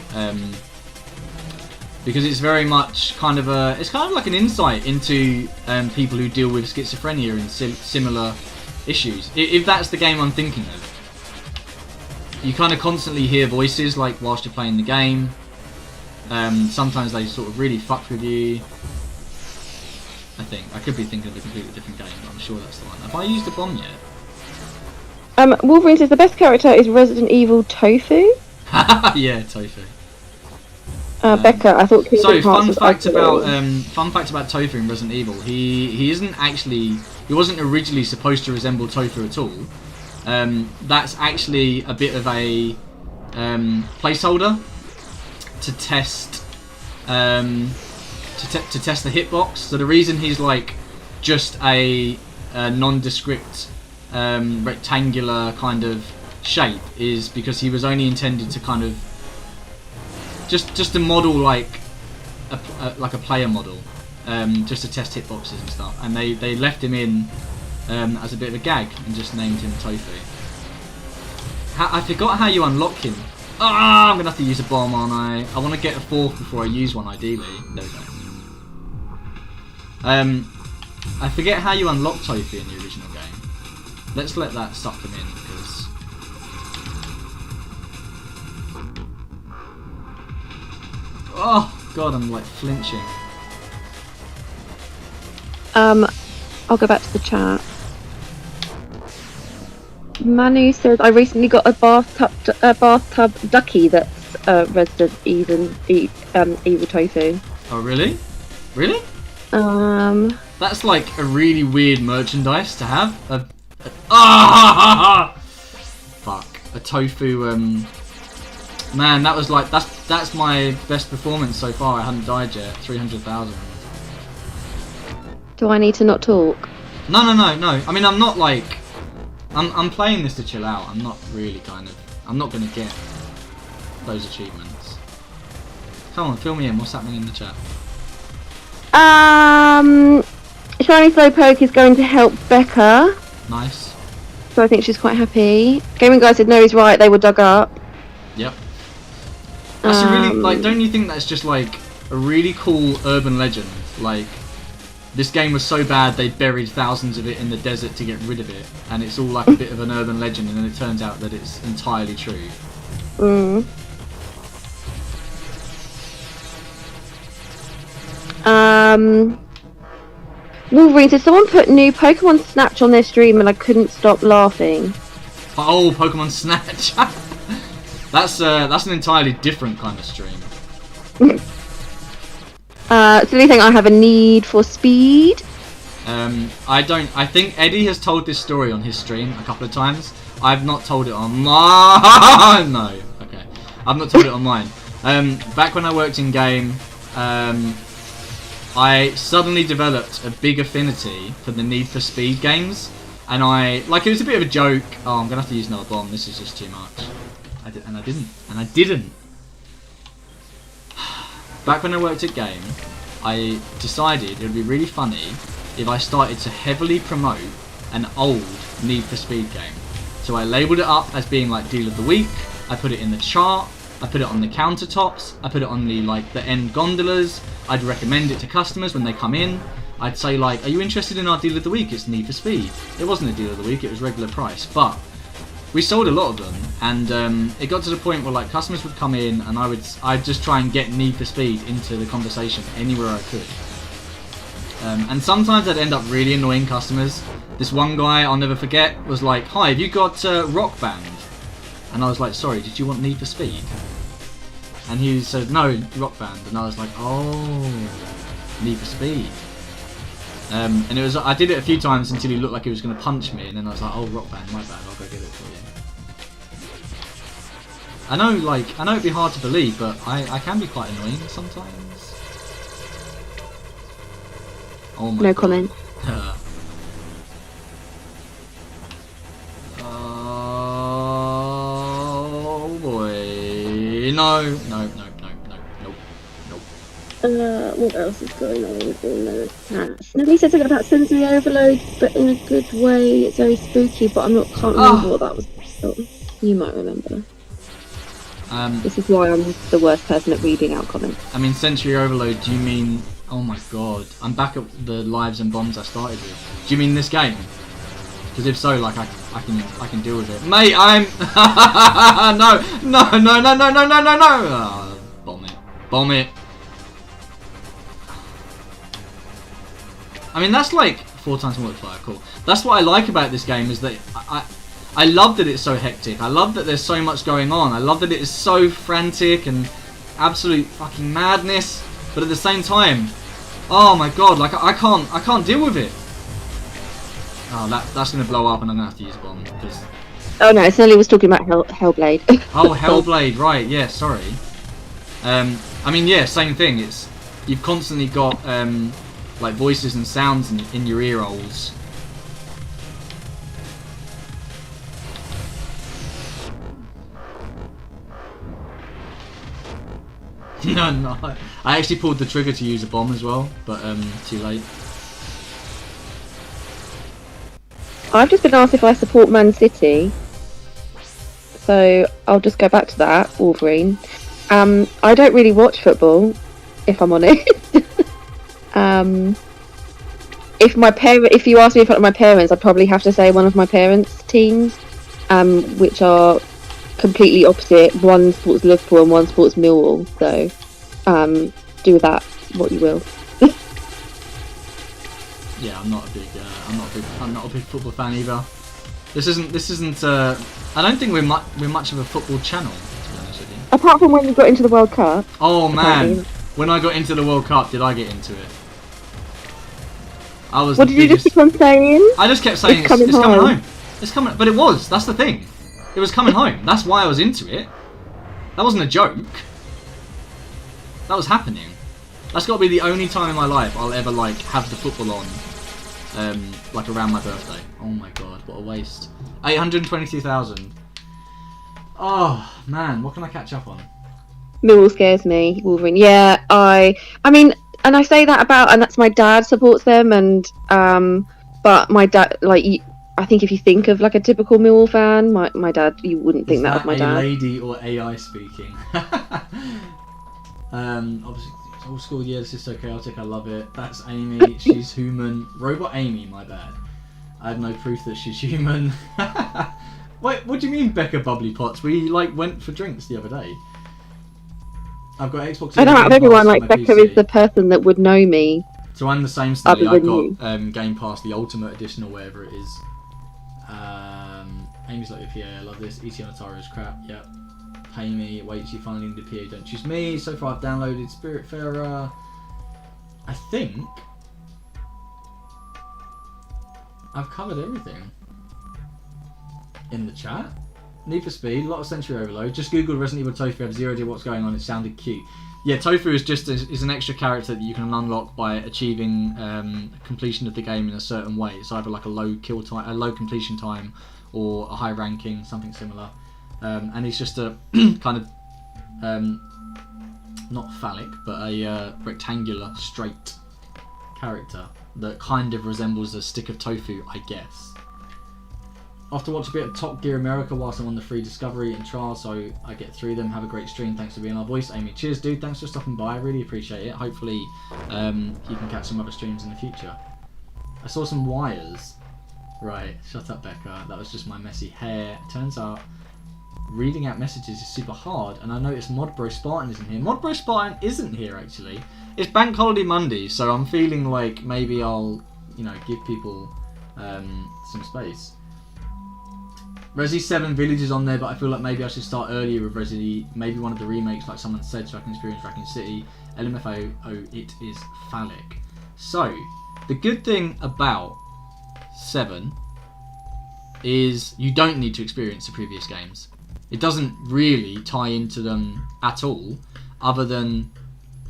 because it's very much kind of like an insight into people who deal with schizophrenia and similar issues. If that's the game I'm thinking of. You kind of constantly hear voices like whilst you're playing the game. Sometimes they sort of really fuck with you. I think. I could be thinking of a completely different game, but I'm sure that's the one. Have I used a bomb yet? Wolverine says the best character is Resident Evil Tofu. Yeah, Tofu. Becca, I thought Kingdom Hearts was fun fact about Tofu in Resident Evil. He wasn't originally supposed to resemble Tofu at all. That's actually a bit of a placeholder to test to test the hitbox. So the reason he's like just a nondescript rectangular kind of shape is because he was only intended to kind of just to model like a player model, just to test hitboxes and stuff. And they left him in as a bit of a gag and just named him Tofu. I forgot how you unlock him. I'm gonna have to use a bomb, aren't I? I want to get a fourth before I use one, ideally. There we go. I forget how you unlock Tofu in the original game. Let's let that suck them in, because... Oh, God, I'm like flinching. I'll go back to the chat. Manu says, I recently got a bathtub ducky that's Resident Evil Tofu. Oh, really? Really? That's like a really weird merchandise to have. Fuck. A tofu, man, that was like, that's my best performance so far. I hadn't died yet. 300,000. Do I need to not talk? No. I mean, I'm not like... I'm playing this to chill out. I'm not really I'm not going to get those achievements. Come on, fill me in. What's happening in the chat? Shiny Slowpoke is going to help Becca. Nice. So I think she's quite happy. Gaming Guy said, no, he's right. They were dug up. Yep. That's a really... Like, don't you think that's just like a really cool urban legend? Like... This game was so bad they buried thousands of it in the desert to get rid of it, and it's all like a bit of an urban legend, and then it turns out that it's entirely true. Wolverine said someone put new Pokemon Snatch on their stream and I couldn't stop laughing. Oh, Pokemon Snatch! That's an entirely different kind of stream. Silly thing, I have a need for speed. I think Eddie has told this story on his stream a couple of times. I've not told it on mine. No, okay. I've not told it on mine. Back when I worked in game, I suddenly developed a big affinity for the Need for Speed games. And it was a bit of a joke. Oh, I'm gonna have to use another bomb. This is just too much. I didn't. Back when I worked at Game, I decided it would be really funny if I started to heavily promote an old Need for Speed game. So I labelled it up as being like Deal of the Week, I put it in the chart, I put it on the countertops, I put it on the end gondolas, I'd recommend it to customers when they come in. I'd say like, are you interested in our Deal of the Week? It's Need for Speed. It wasn't a Deal of the Week, it was regular price, but we sold a lot of them, and it got to the point where like customers would come in, and I'd just try and get Need for Speed into the conversation anywhere I could. And sometimes I'd end up really annoying customers. This one guy I'll never forget was like, "Hi, have you got Rock Band?" And I was like, "Sorry, did you want Need for Speed?" And he said, "No, Rock Band." And I was like, "Oh, Need for Speed." And I did it a few times until he looked like he was going to punch me, and then I was like, "Oh, Rock Band, my bad. I'll go get it for you." I know it'd be hard to believe, but I can be quite annoying sometimes. Oh my No God. comment. Oh boy! No. What else is going on in the chat? Snelly said something about sensory overload, but in a good way. It's very spooky, but can't remember what that was. Oh, you might remember. This is why I'm the worst person at reading out comments. I mean, sensory overload. Do you mean? Oh my God! I'm back at the lives and bombs I started with. Do you mean this game? Because if so, like I can deal with it, mate. I'm no. Oh, bomb it. I mean, that's like 4 times multiplier. Cool. That's what I like about this game is that I love that it's so hectic. I love that there's so much going on. I love that it is so frantic and absolute fucking madness. But at the same time, oh my god, like I can't deal with it. Oh, that's gonna blow up, and I'm gonna have to use a bomb because. Oh no, Snelly was talking about Hellblade. Oh, Hellblade, right? Yeah, sorry. I mean, yeah, same thing. You've constantly got like voices and sounds in your ear holes. No, I actually pulled the trigger to use a bomb as well, but too late. I've just been asked if I support Man City, so I'll just go back to that. Wolverine. I don't really watch football, if I'm honest. If you ask me in front of my parents, I'd probably have to say one of my parents' teams, which are completely opposite. One supports Liverpool and one supports Millwall. So, do with that what you will. Yeah, I'm not a big football fan either. This isn't. I don't think we're much of a football channel, to be honest with you. Apart from when you got into the World Cup. Oh man, when I got into the World Cup, did I get into it? I was. What did you just keep on saying? I just kept saying it's coming home. It's coming, but it was. That's the thing. It was coming home. That's why I was into it. That wasn't a joke. That was happening. That's got to be the only time in my life I'll ever like have the football on, like around my birthday. Oh my god, what a waste. 822,000. Oh man, what can I catch up on? Millwall scares me. Wolverine. Yeah, I mean, and I say that about, and that's my dad supports them, and but my dad, like, I think if you think of like a typical Millwall fan, my dad, you wouldn't think that of my dad. Is that a lady or AI speaking? Obviously, old school. Yeah, this is so chaotic. I love it. That's Amy. She's human. Robot Amy. My bad. I have no proof that she's human. Wait, what do you mean, Becca Bubbly Pots? We like went for drinks the other day. I've got Xbox. I don't know, everyone like Becca PC. Is the person that would know me. So I'm the same Snelly. I've got Game Pass, the Ultimate Edition or whatever it is. Amy's like your PA. I love this. ET on Atari is crap. Yep. Pay me. Wait, you finally need a PA. Don't choose me. So far, I've downloaded Spiritfarer. I think I've covered everything in the chat. Need for Speed, a lot of Sensory Overload. Just googled Resident Evil Tofu. I have zero idea what's going on. It sounded cute. Yeah, Tofu is just is an extra character that you can unlock by achieving completion of the game in a certain way. It's either like a low kill time, a low completion time, or a high ranking, something similar. And he's just a kind of not phallic, but a rectangular, straight character that kind of resembles a stick of tofu, I guess. I have to watch a bit of Top Gear America whilst I'm on the free Discovery and trial, so I get through them. Have a great stream. Thanks for being our voice, Amy. Cheers, dude. Thanks for stopping by. I really appreciate it. Hopefully, you can catch some other streams in the future. I saw some wires. Right, shut up, Becca. That was just my messy hair. Turns out, reading out messages is super hard, and I noticed Modbro Spartan isn't here. Modbro Spartan isn't here, actually. It's Bank Holiday Monday, so I'm feeling like maybe I'll, give people some space. Resi 7 Village is on there, but I feel like maybe I should start earlier with Resi, maybe one of the remakes like someone said, so I can experience Raccoon City. LMFAO, it is phallic. So, the good thing about 7 is you don't need to experience the previous games. It doesn't really tie into them at all, other than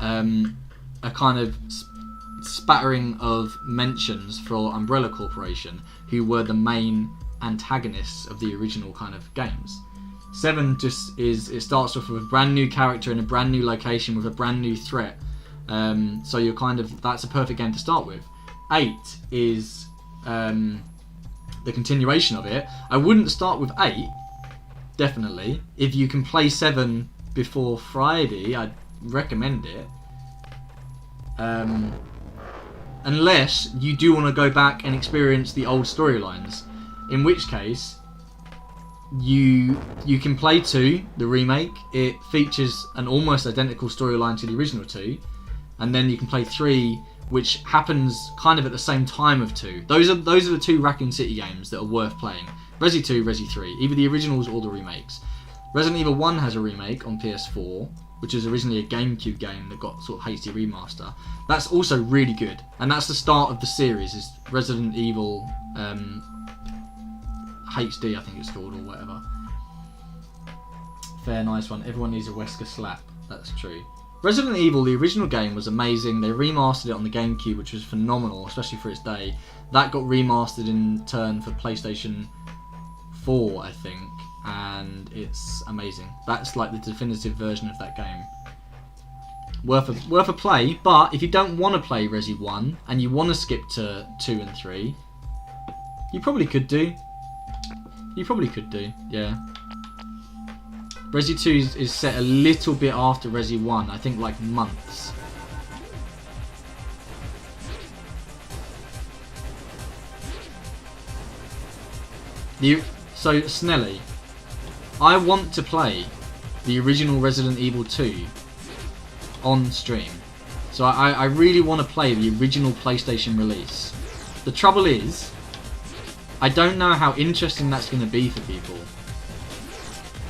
a kind of spattering of mentions for Umbrella Corporation, who were the main antagonists of the original kind of games. 7 just it starts off with a brand new character in a brand new location with a brand new threat. So you're that's a perfect game to start with. 8 is the continuation of it. I wouldn't start with 8, definitely. If you can play 7 before Friday, I'd recommend it. Unless you do want to go back and experience the old storylines. In which case, you can play 2, the remake. It features an almost identical storyline to the original 2. And then you can play 3, which happens kind of at the same time of 2. Those are the 2 Raccoon City games that are worth playing. Resi 2, Resi 3, either the originals or the remakes. Resident Evil 1 has a remake on PS4, which was originally a GameCube game that got sort of hasty remaster. That's also really good, and that's the start of the series, is Resident Evil HD, I think it's called, or whatever. Fair, nice one. Everyone needs a Wesker slap. That's true. Resident Evil, the original game, was amazing. They remastered it on the GameCube, which was phenomenal, especially for its day. That got remastered in turn for PlayStation 4, I think, and it's amazing. That's like the definitive version of that game. Worth a play, but if you don't want to play Resi 1 and you want to skip to 2 and 3, you probably could do. Yeah. Resi 2 is set a little bit after Resi 1, I think like months. So, Snelly, I want to play the original Resident Evil 2 on stream. So I really want to play the original PlayStation release. The trouble is, I don't know how interesting that's going to be for people.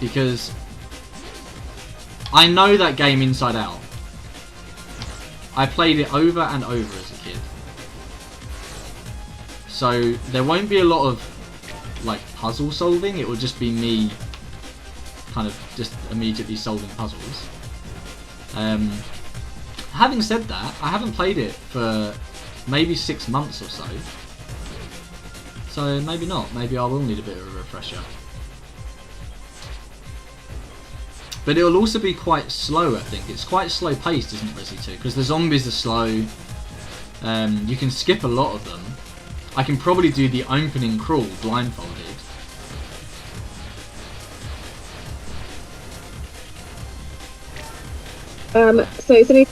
Because I know that game inside out. I played it over and over as a kid. So there won't be a lot of like puzzle solving. It will just be me kind of just immediately solving puzzles. Having said that, I haven't played it for maybe 6 months or so. So maybe not. Maybe I will need a bit of a refresher. But it will also be quite slow, I think. It's quite slow paced, isn't it, Resi 2? Because the zombies are slow. You can skip a lot of them. I can probably do the opening crawl blindfolded. So it's only,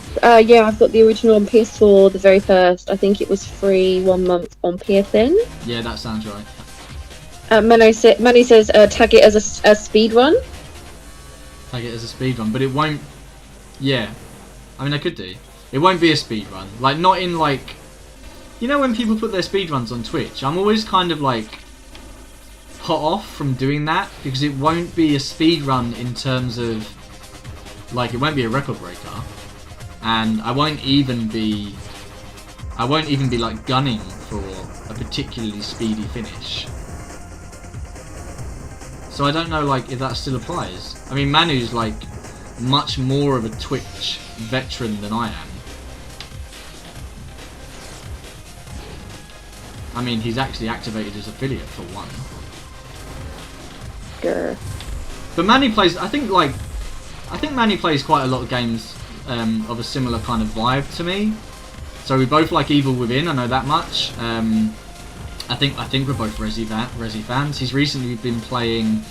yeah, I've got the original on PS4, the very first. I think it was free 1 month on PSN. Yeah, that sounds right. Manny says tag it as a speed run. Tag it as a speed run, but it won't. Yeah, I mean I could do. It won't be a speed run. Like not in like, you know when people put their speed runs on Twitch. I'm always kind of like put off from doing that because it won't be a speed run in terms of like it won't be a record breaker, and I won't even be like gunning for a particularly speedy finish. So I don't know like if that still applies. I mean Manu's like much more of a Twitch veteran than I am. I mean he's actually activated his affiliate for one. Grr. But Manu plays, I think Manu plays quite a lot of games of a similar kind of vibe to me. So we both like Evil Within, I know that much. I think we're both Resi fans. He's recently been playing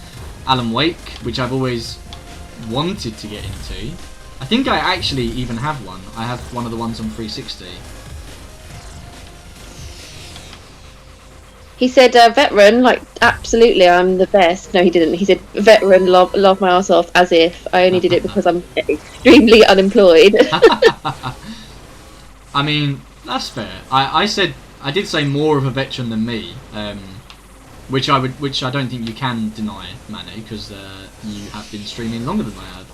Alan Wake, which I've always wanted to get into. I think I actually even have one. I have one of the ones on 360. He said, veteran, like, absolutely, I'm the best. No, he didn't. He said, veteran, love my ass off, as if I only did it because I'm extremely unemployed. I mean, that's fair. I did say more of a veteran than me, which I don't think you can deny, Manny, because you have been streaming longer than I have,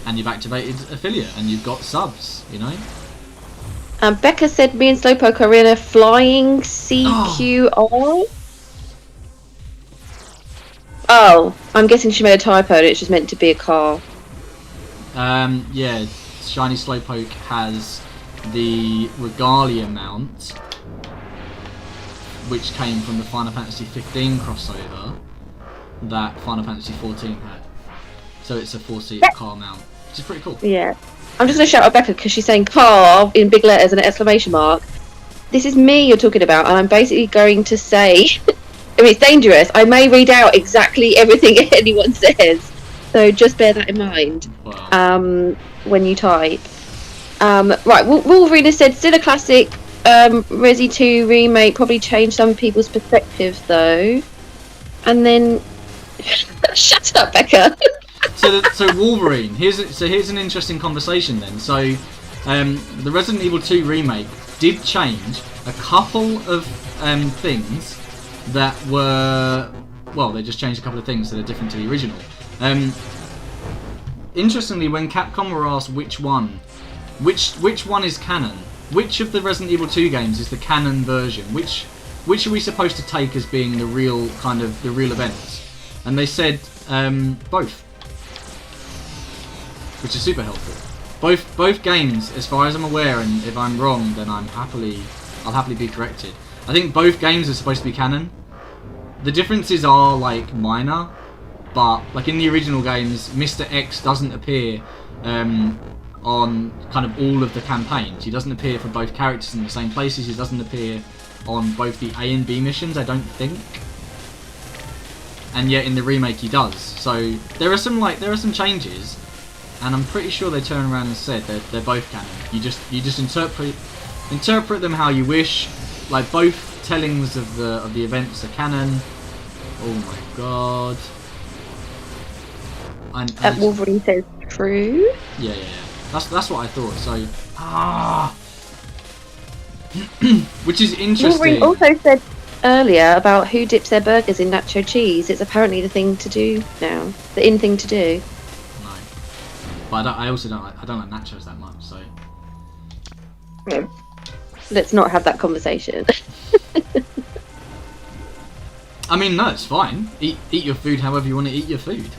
and you've activated affiliate, and you've got subs, you know. Becca said, me and Slowpoke are in a flying CQR. Oh, I'm guessing she made a typo and it's just meant to be a car. Yeah, Shiny Slowpoke has the Regalia mount, which came from the Final Fantasy 15 crossover that Final Fantasy 14 had. So it's a 4-seater car mount, which is pretty cool. Yeah. I'm just going to shout out Becca because she's saying car in big letters and an exclamation mark. This is me you're talking about, and I'm basically going to say, I mean, it's dangerous. I may read out exactly everything anyone says, so just bear that in mind. Wow. When you type. Right, Wolverine has said, still a classic. Resi 2 remake probably changed some people's perspectives, though. And then... Shut up, Becca! So Wolverine, here's an interesting conversation then. So the Resident Evil 2 remake did change a couple of things that were, well, they just changed a couple of things that are different to the original. Interestingly, when Capcom were asked which one is canon, which of the Resident Evil 2 games is the canon version, which are we supposed to take as being the real events, and they said both, which is super helpful. Both games, as far as I'm aware, and if I'm wrong, then I'll happily be corrected. I think both games are supposed to be canon. The differences are like minor, but like in the original games, Mr. X doesn't appear on kind of all of the campaigns. He doesn't appear for both characters in the same places. He doesn't appear on both the A and B missions, I don't think. And yet in the remake he does. So there are some changes, and I'm pretty sure they turn around and said they're both canon. You just interpret them how you wish. Like both tellings of the events are canon. Oh my god. Wolverine says true. Yeah. That's what I thought. So which is interesting. Wolverine also said earlier about who dips their burgers in nacho cheese. It's apparently the thing to do now. The in thing to do. No, but I also don't like nachos that much. So no. Let's not have that conversation. I mean, no, it's fine. Eat your food however you want to eat your food.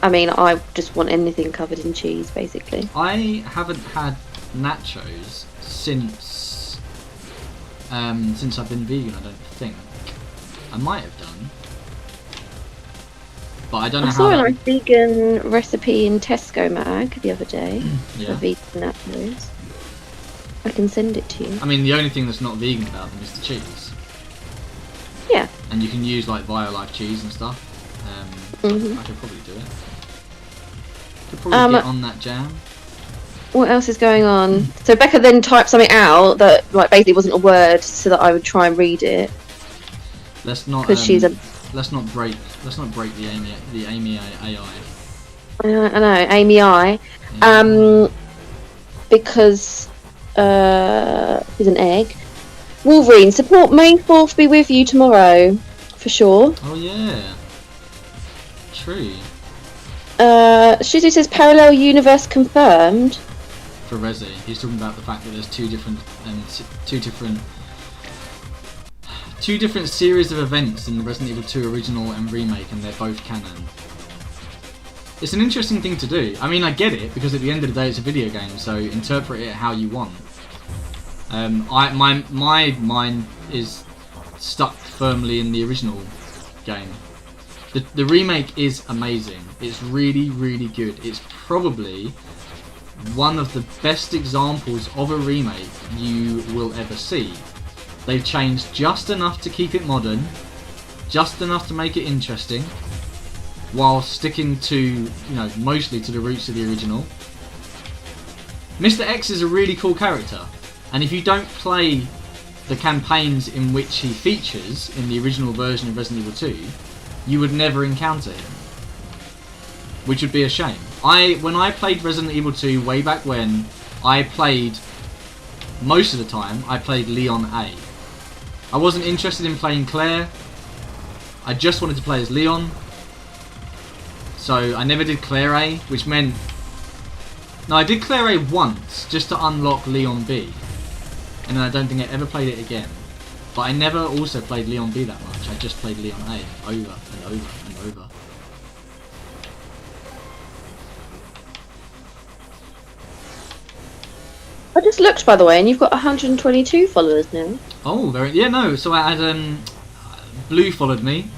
I mean, I just want anything covered in cheese, basically. I haven't had nachos since I've been vegan, I don't think. I might have done. But I don't know how. I saw a nice vegan recipe in Tesco mag the other day Yeah. for vegan nachos. I can send it to you. I mean, the only thing that's not vegan about them is the cheese. Yeah. And you can use like BioLife cheese and stuff. I could probably do it. Could probably get on that jam. What else is going on? So Becca then typed something out that like basically wasn't a word, so that I would try and read it. Let's not. Because she's a. Let's not break the Amy AI. I know, Amy I. Yeah. Because he's an egg. Wolverine, support May 4th be with you tomorrow, for sure. Oh yeah. True. Shizu says parallel universe confirmed. For Resi, he's talking about the fact that there's two different series of events in the Resident Evil 2 original and remake, and they're both canon. It's an interesting thing to do. I mean, I get it, because at the end of the day it's a video game, so interpret it how you want. My mind is stuck firmly in the original game. The remake is amazing. It's really, really good. It's probably one of the best examples of a remake you will ever see. They've changed just enough to keep it modern, just enough to make it interesting, while sticking to, mostly to the roots of the original. Mr. X is a really cool character, and if you don't play the campaigns in which he features in the original version of Resident Evil 2, you would never encounter him, which would be a shame. When I played Resident Evil 2 way back when, most of the time, I played Leon A. I wasn't interested in playing Claire. I just wanted to play as Leon. So I never did Claire A, which meant... No, I did Claire A once, just to unlock Leon B. And then I don't think I ever played it again. But I never also played Leon B that much. I just played Leon A over and over and over. I just looked, by the way, and you've got 122 followers now. Oh, so I had Blue followed me.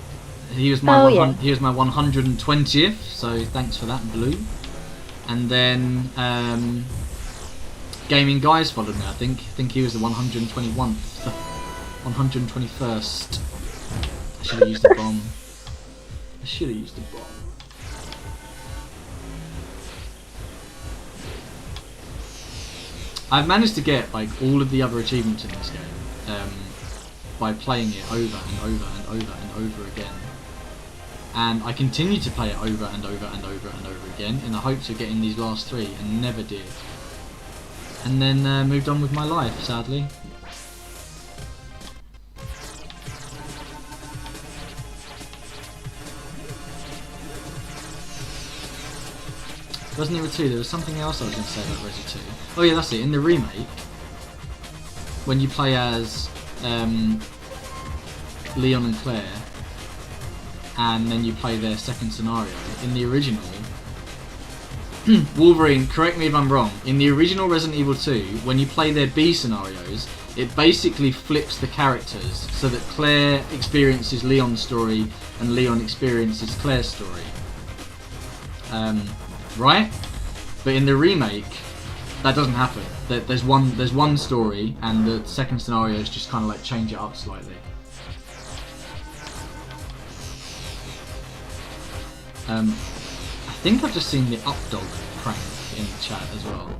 He was my he was my 120th. So thanks for that, Blue. And then Gaming Guys followed me. I think he was the 121st, 121st. I should have used the bomb. I've managed to get like all of the other achievements in this game by playing it over and over and over and over again, and I continue to play it over and over and over and over again in the hopes of getting these last three, and never did. and then moved on with my life, sadly. Resident Evil 2, there was something else I was going to say about Resident 2. Oh yeah, that's it. In the remake, when you play as Leon and Claire, and then you play their second scenario, in the original, Wolverine, correct me if I'm wrong, in the original Resident Evil 2, when you play their B scenarios, it basically flips the characters so that Claire experiences Leon's story and Leon experiences Claire's story. Right? But in the remake, that doesn't happen. There's one story, and the second scenario is just kind of like change it up slightly. I think I've just seen the Updog prank in the chat as well.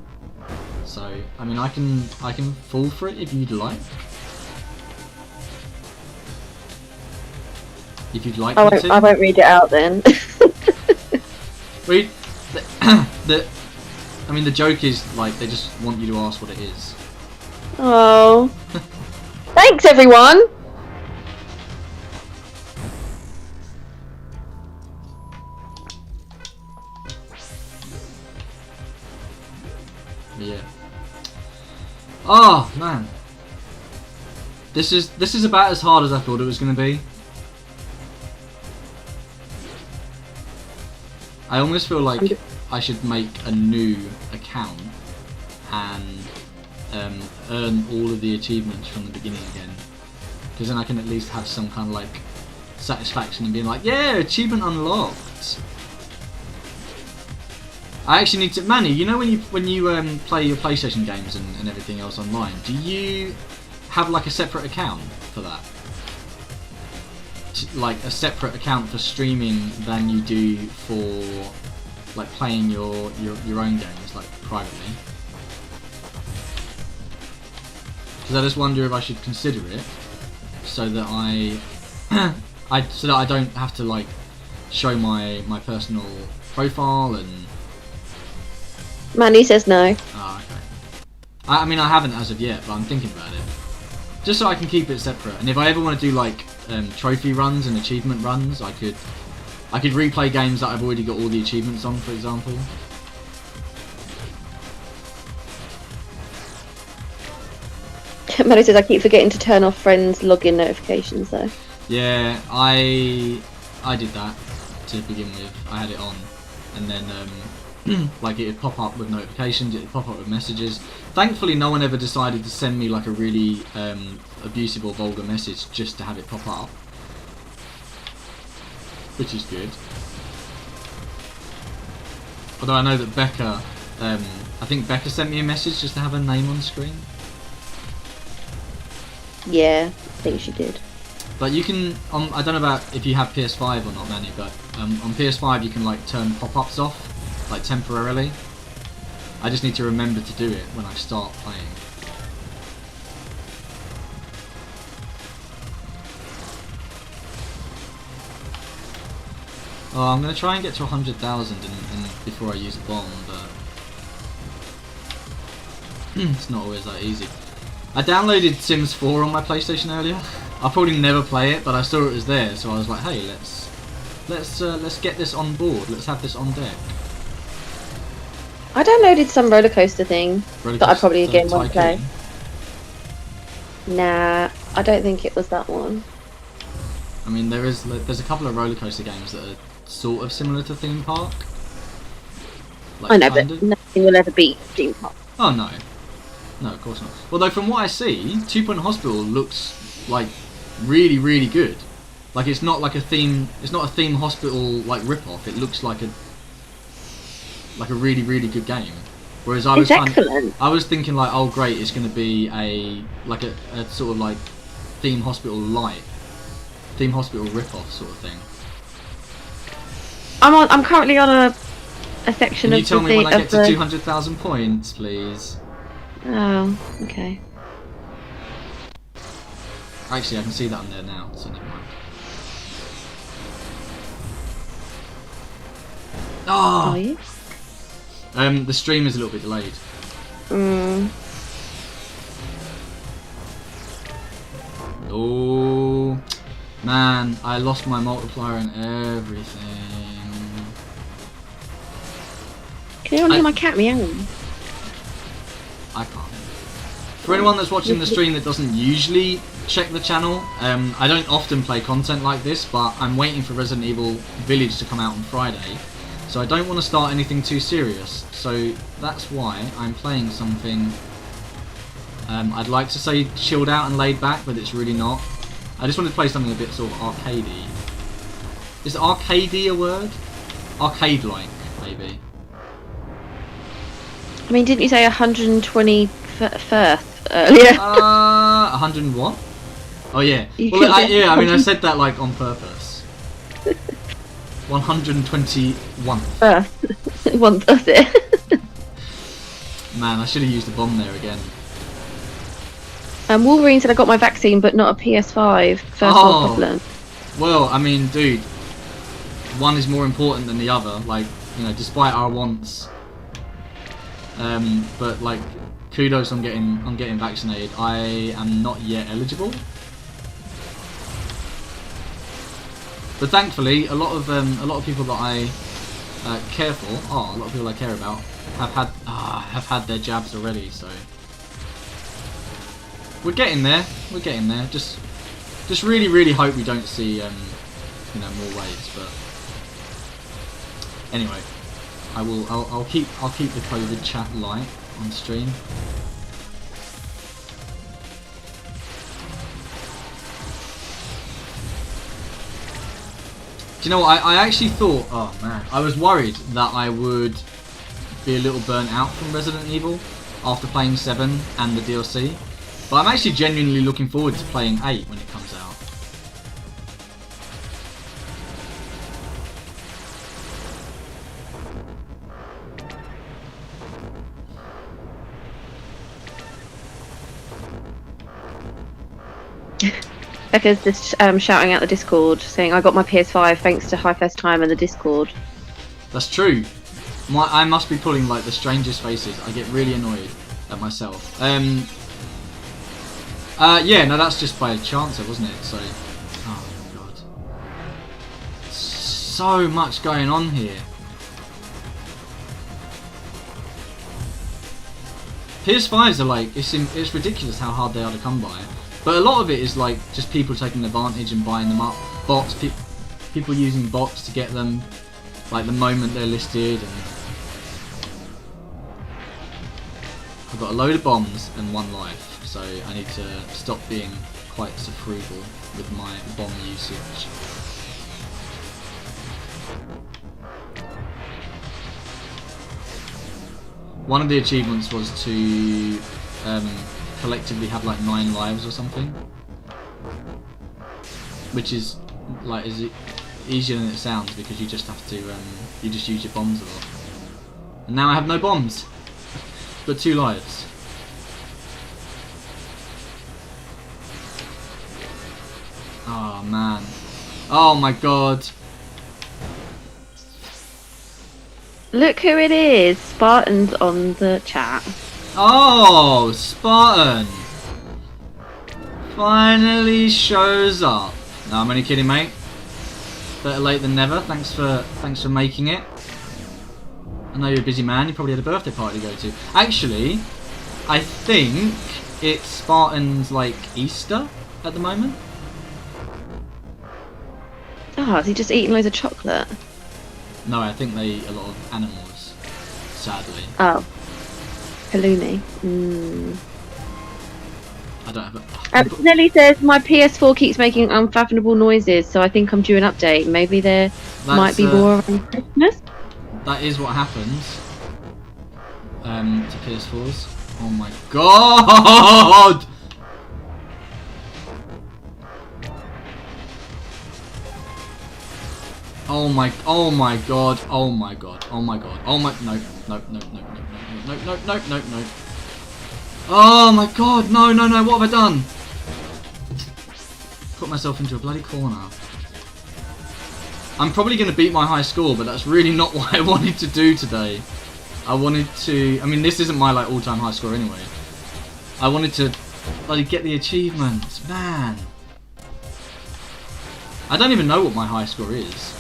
So I mean, I can fall for it if you'd like. If you'd like me to. I won't read it out then. Read. I mean, the joke is like they just want you to ask what it is. Oh. Thanks, everyone. Yeah. Oh man. This is about as hard as I thought it was going to be. I almost feel like I should make a new account and earn all of the achievements from the beginning again, because then I can at least have some kind of like satisfaction in being like, yeah, achievement unlocked. I actually need to, Manny, you know when you play your PlayStation games and everything else online, do you have like a separate account for that? Like a separate account for streaming than you do for like playing your own games like privately? Because I just wonder if I should consider it so that so that I don't have to like show my personal profile and. Manny says no. Ah, okay. I mean, I haven't as of yet, but I'm thinking about it. Just so I can keep it separate. And if I ever want to do like trophy runs and achievement runs, I could replay games that I've already got all the achievements on, for example. Manny says I keep forgetting to turn off friends' login notifications though. Yeah, I did that to begin with. I had it on, and then like it would pop up with notifications, it would pop up with messages. Thankfully no one ever decided to send me like a really abusive or vulgar message just to have it pop up, which is good. Although I know that Becca, I think Becca sent me a message just to have her name on screen. Yeah, I think she did. But you can, I don't know about if you have PS5 or not, Manny, but on PS5 you can like turn pop-ups off, like temporarily. I just need to remember to do it when I start playing. Oh, I'm going to try and get to 100,000 before I use a bomb, but it's not always that easy. I downloaded Sims 4 on my PlayStation earlier. I'll probably never play it, but I saw it was there, so I was like, hey, let's get this on board. Let's have this on deck. I downloaded some roller coaster thing that I probably again won't play. Nah, I don't think it was that one. I mean, there's a couple of roller coaster games that are sort of similar to Theme Park. Like, I know, but nothing will ever beat Theme Park. Oh no, no, of course not. Although from what I see, 2 Point Hospital looks like really, really good. Like it's not like a theme. It's not a Theme Hospital like rip-off. It looks like a really, really good game. Whereas I was I was thinking like, oh great, it's going to be a sort of like Theme Hospital light, Theme Hospital rip-off sort of thing. I'm currently on a section Can of. you tell me when I get to 200,000 points, please? Oh, okay. Actually, I can see that on there now, so never mind. Are you? The stream is a little bit delayed. Oh, man, I lost my multiplier and everything. Can anyone hear my cat meowing? I can't. For anyone that's watching the stream that doesn't usually check the channel, I don't often play content like this, but I'm waiting for Resident Evil Village to come out on Friday, so I don't want to start anything too serious. So that's why I'm playing something, I'd like to say chilled out and laid back, but it's really not. I just wanted to play something a bit sort of arcadey. Is arcadey a word? Arcade-like, maybe. I mean, didn't you say 121st earlier? 100 and what? Oh yeah. Well, I mean, I said that like on purpose. 121. Once, that's it. Man, I should have used the bomb there again. Wolverine said I got my vaccine, but not a PS5. First world problem. Well, I mean, dude, one is more important than the other. Like, you know, despite our wants. But like, kudos on getting vaccinated. I am not yet eligible, but thankfully, a lot of people that I care for, a lot of people I care about, have had their jabs already. So we're getting there. We're getting there. Just really hope we don't see you know, more waves. But anyway. I'll keep the COVID chat light on stream. Do you know what? I actually thought, oh man, I was worried that I would be a little burnt out from Resident Evil after playing 7 and the DLC. But I'm actually genuinely looking forward to playing 8 when it comes out. Becca's just shouting out the Discord, saying I got my PS5 thanks to Highfest Time and the Discord. That's true. I must be pulling like the strangest faces. I get really annoyed at myself. Yeah, no, that's just by chance, wasn't it? So, oh my god, so much going on here. PS5s are like, it's ridiculous how hard they are to come by. But a lot of it is like just people taking advantage and buying them up. Bots, people using bots to get them like the moment they're listed. And I've got a load of bombs and 1 life, so I need to stop being quite so frugal with my bomb usage. One of the achievements was to collectively have like 9 lives or something, which is like easier than it sounds because you just have to you just use your bombs a lot. And now I have no bombs, but 2 lives. Oh man, oh my god. Look who it is! Spartan's on the chat. Oh, Spartan finally shows up. No, I'm only kidding, mate. Better late than never. Thanks for making it. I know you're a busy man. You probably had a birthday party to go to. Actually, I think it's Spartan's like Easter at the moment. Oh, is he just eating loads of chocolate? No, I think they eat a lot of animals, sadly. Oh. Halloumi. I don't have a... Nelly says, my PS4 keeps making unfathomable noises, so I think I'm due an update. Maybe there might be more around Christmas? That is what happens to PS4s. Oh my god! Oh my god, oh my god, oh my god, oh my, no, no. Oh my god, no, what have I done? Put myself into a bloody corner. I'm probably going to beat my high score, but that's really not what I wanted to do today. I wanted to. I mean, this isn't my like all-time high score anyway. I wanted to like get the achievements, man. I don't even know what my high score is.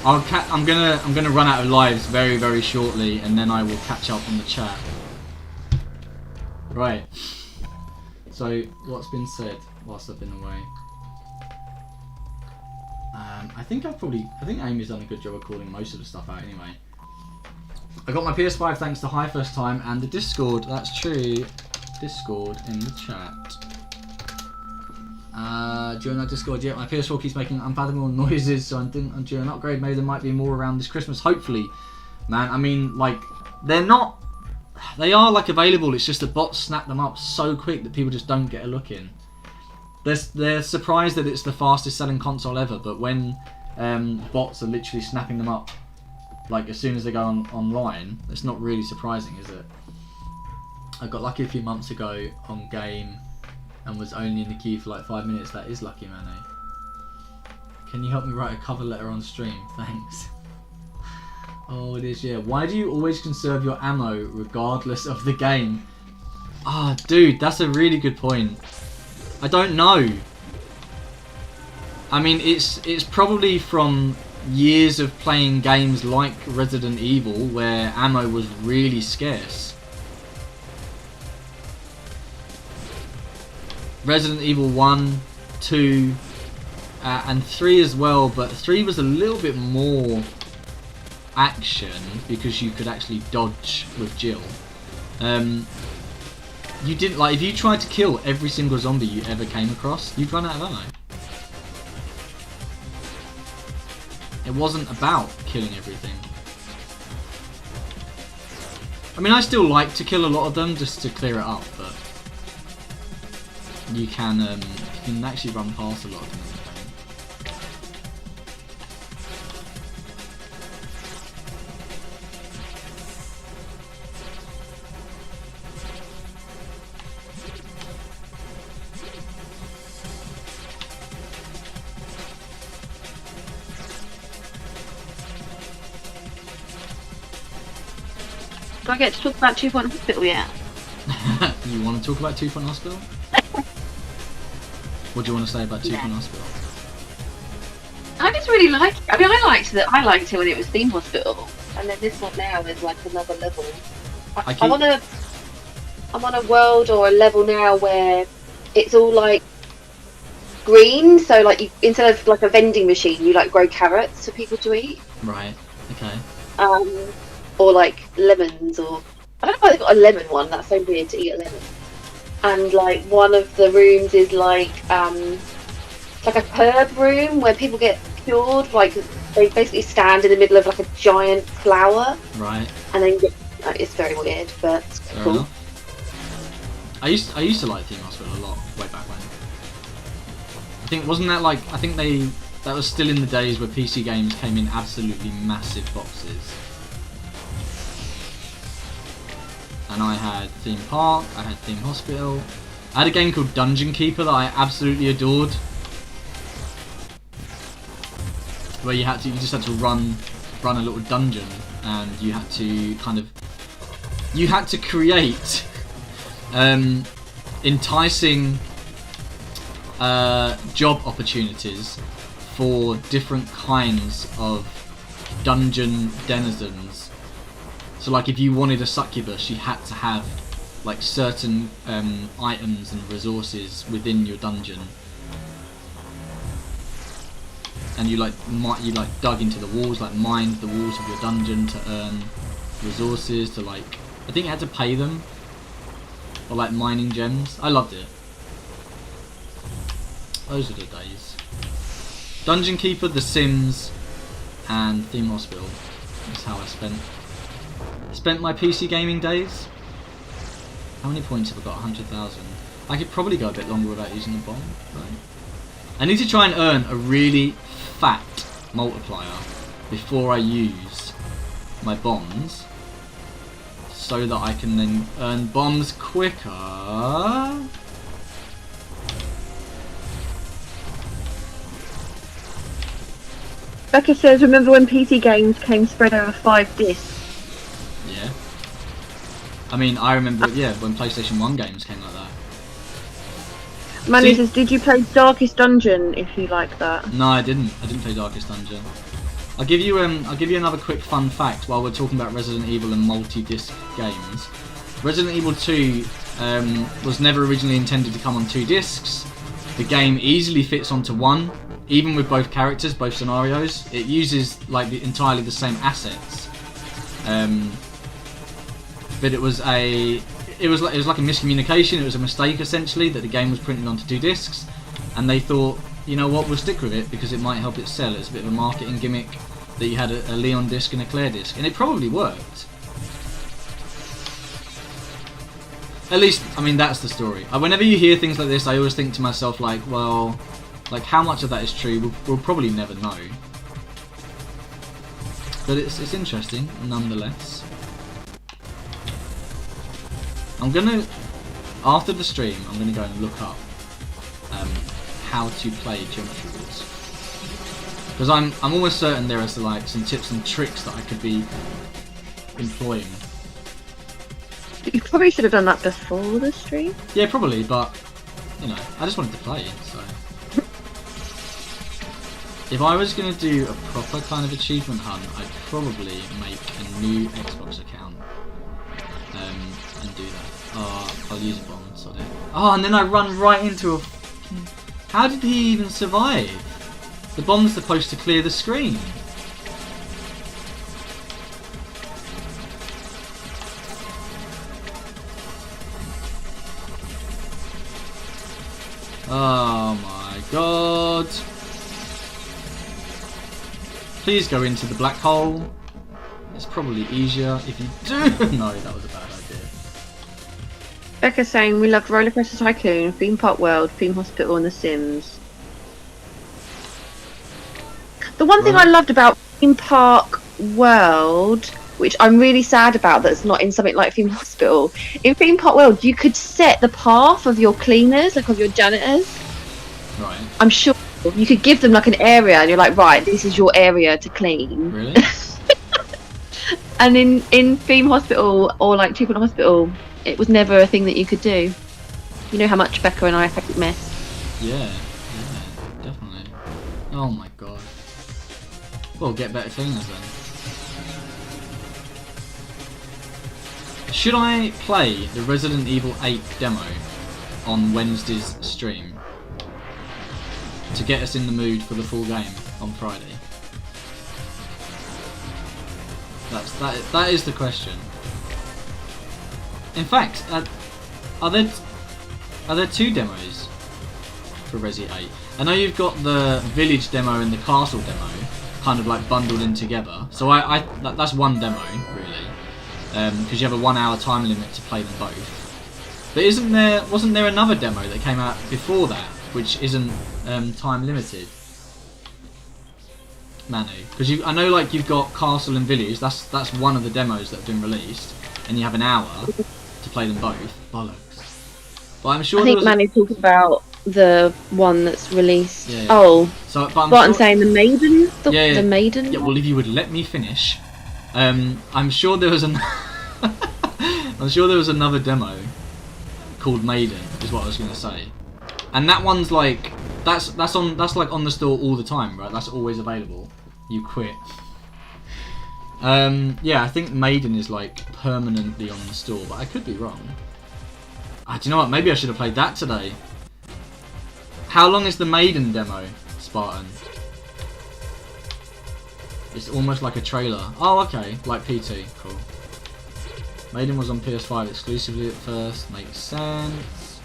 I'm gonna run out of lives very, very shortly, and then I will catch up on the chat. Right. So what's been said whilst I've been away? I think Amy's done a good job of calling most of the stuff out anyway. I got my PS5 thanks to Hi first time and the Discord. That's true. Discord in the chat. During that Discord, yeah, my PS4 keeps making unfathomable noises, so I'm due an upgrade. Maybe there might be more around this Christmas. Hopefully, man. I mean, like, they are like available. It's just the bots snap them up so quick that people just don't get a look in. They're surprised that it's the fastest selling console ever, but when bots are literally snapping them up, like as soon as they go online, it's not really surprising, is it? I got lucky a few months ago on game and was only in the queue for like 5 minutes. That is lucky, man. Can you help me write a cover letter on stream? Thanks. Oh, it is, yeah. Why do you always conserve your ammo regardless of the game? Ah, dude, that's a really good point. I don't know. I mean, it's probably from years of playing games like Resident Evil where ammo was really scarce. Resident Evil 1, 2, and 3 as well, but 3 was a little bit more action because you could actually dodge with Jill. You didn't, like, if you tried to kill every single zombie you ever came across, you'd run out of ammo. It wasn't about killing everything. I mean, I still like to kill a lot of them just to clear it up, but you can actually run past a lot of them in the game. Do I get to talk about 2 Point Hospital yet? You want to talk about 2 Point Hospital? What do you want to say about 2 Point Hospital? I just really like it. I mean, I liked it when it was Theme Hospital, and then this one now is like another level. I'm on a world or a level now where it's all like green, so like you, instead of like a vending machine, you like grow carrots for people to eat. Right. Okay. Or like lemons, or I don't know why they've got a lemon one. That's so weird to eat a lemon. And like one of the rooms is like a herb room where people get cured. Like they basically stand in the middle of like a giant flower. Right. And then it's very weird, but it's Fair cool. enough. I used to like Theme Hospital a lot way back when. I think that was still in the days where PC games came in absolutely massive boxes. And I had Theme Park, I had Theme Hospital. I had a game called Dungeon Keeper that I absolutely adored. Where you just had to run a little dungeon, and you had to create enticing job opportunities for different kinds of dungeon denizens. So like if you wanted a succubus, you had to have like certain items and resources within your dungeon. And you dug into the walls, like mined the walls of your dungeon to earn resources to like, I think you had to pay them. Or like mining gems. I loved it. Those are the days. Dungeon Keeper, The Sims, and Theme Hospital is how I spent my PC gaming days. How many points have I got? 100,000. I could probably go a bit longer without using the bomb. Right. I need to try and earn a really fat multiplier before I use my bombs, so that I can then earn bombs quicker. Becca says, remember when PC games came spread over 5 discs? Yeah. I mean, I remember, yeah, when PlayStation 1 games came like that. Manny says, did you play Darkest Dungeon if you like that? No, I didn't. I didn't play Darkest Dungeon. I'll give you another quick fun fact while we're talking about Resident Evil and multi-disc games. Resident Evil 2 was never originally intended to come on 2 discs. The game easily fits onto one, even with both characters, both scenarios. It uses like entirely the same assets. But it was like a miscommunication. It was a mistake essentially that the game was printed onto 2 discs, and they thought, you know what, we'll stick with it because it might help it sell. It's a bit of a marketing gimmick that you had a Leon disc and a Claire disc, and it probably worked. At least, I mean, that's the story. Whenever you hear things like this, I always think to myself, like, well, like how much of that is true? We'll probably never know. But it's interesting nonetheless. After the stream, I'm gonna go and look up how to play Geometry Wars, because I'm almost certain there are some tips and tricks that I could be employing. You probably should have done that before the stream. Yeah, probably, but you know, I just wanted to play. So if I was gonna do a proper kind of achievement hunt, I'd probably make a new Xbox account and do that. I'll use a bomb, sod it. Oh, and then I run right into a... How did he even survive? The bomb's supposed to clear the screen. Oh my god. Please go into the black hole. It's probably easier if you do... No, that was a bad idea. Becca's saying we loved Roller Coaster Tycoon, Theme Park World, Theme Hospital, and The Sims. The one thing I loved about Theme Park World, which I'm really sad about that's not in something like Theme Hospital, in Theme Park World you could set the path of your cleaners, like of your janitors. Right. I'm sure you could give them like an area and you're like, right, this is your area to clean. Really? And in Theme Hospital or like Treatment Hospital, it was never a thing that you could do. You know how much Becca and I affect mess. Yeah, definitely. Oh my god. Well, get better cleaners then. Should I play the Resident Evil 8 demo on Wednesday's stream to get us in the mood for the full game on Friday? That is the question. In fact, are there 2 demos for Resi 8? I know you've got the village demo and the castle demo kind of like bundled in together. So that's one demo really, because you have a 1 hour time limit to play them both. But wasn't there another demo that came out before that which isn't time limited? Manu, because I know like you've got castle and village. That's one of the demos that have been released, and you have an hour to play them both. Bollocks. But I'm sure I think Manu's talking about the one that's released. Yeah. Oh, so I'm saying the Maiden. The Maiden. Yeah. Well, if you would let me finish, I'm sure there was I'm sure there was another demo called Maiden, is what I was going to say, and that one's like that's like on the store all the time, right? That's always available. You quit. Yeah, I think Maiden is like permanently on the store, but I could be wrong. Do you know what? Maybe I should have played that today. How long is the Maiden demo, Spartan? It's almost like a trailer. Oh, okay, like PT. Cool. Maiden was on PS5 exclusively at first. Makes sense.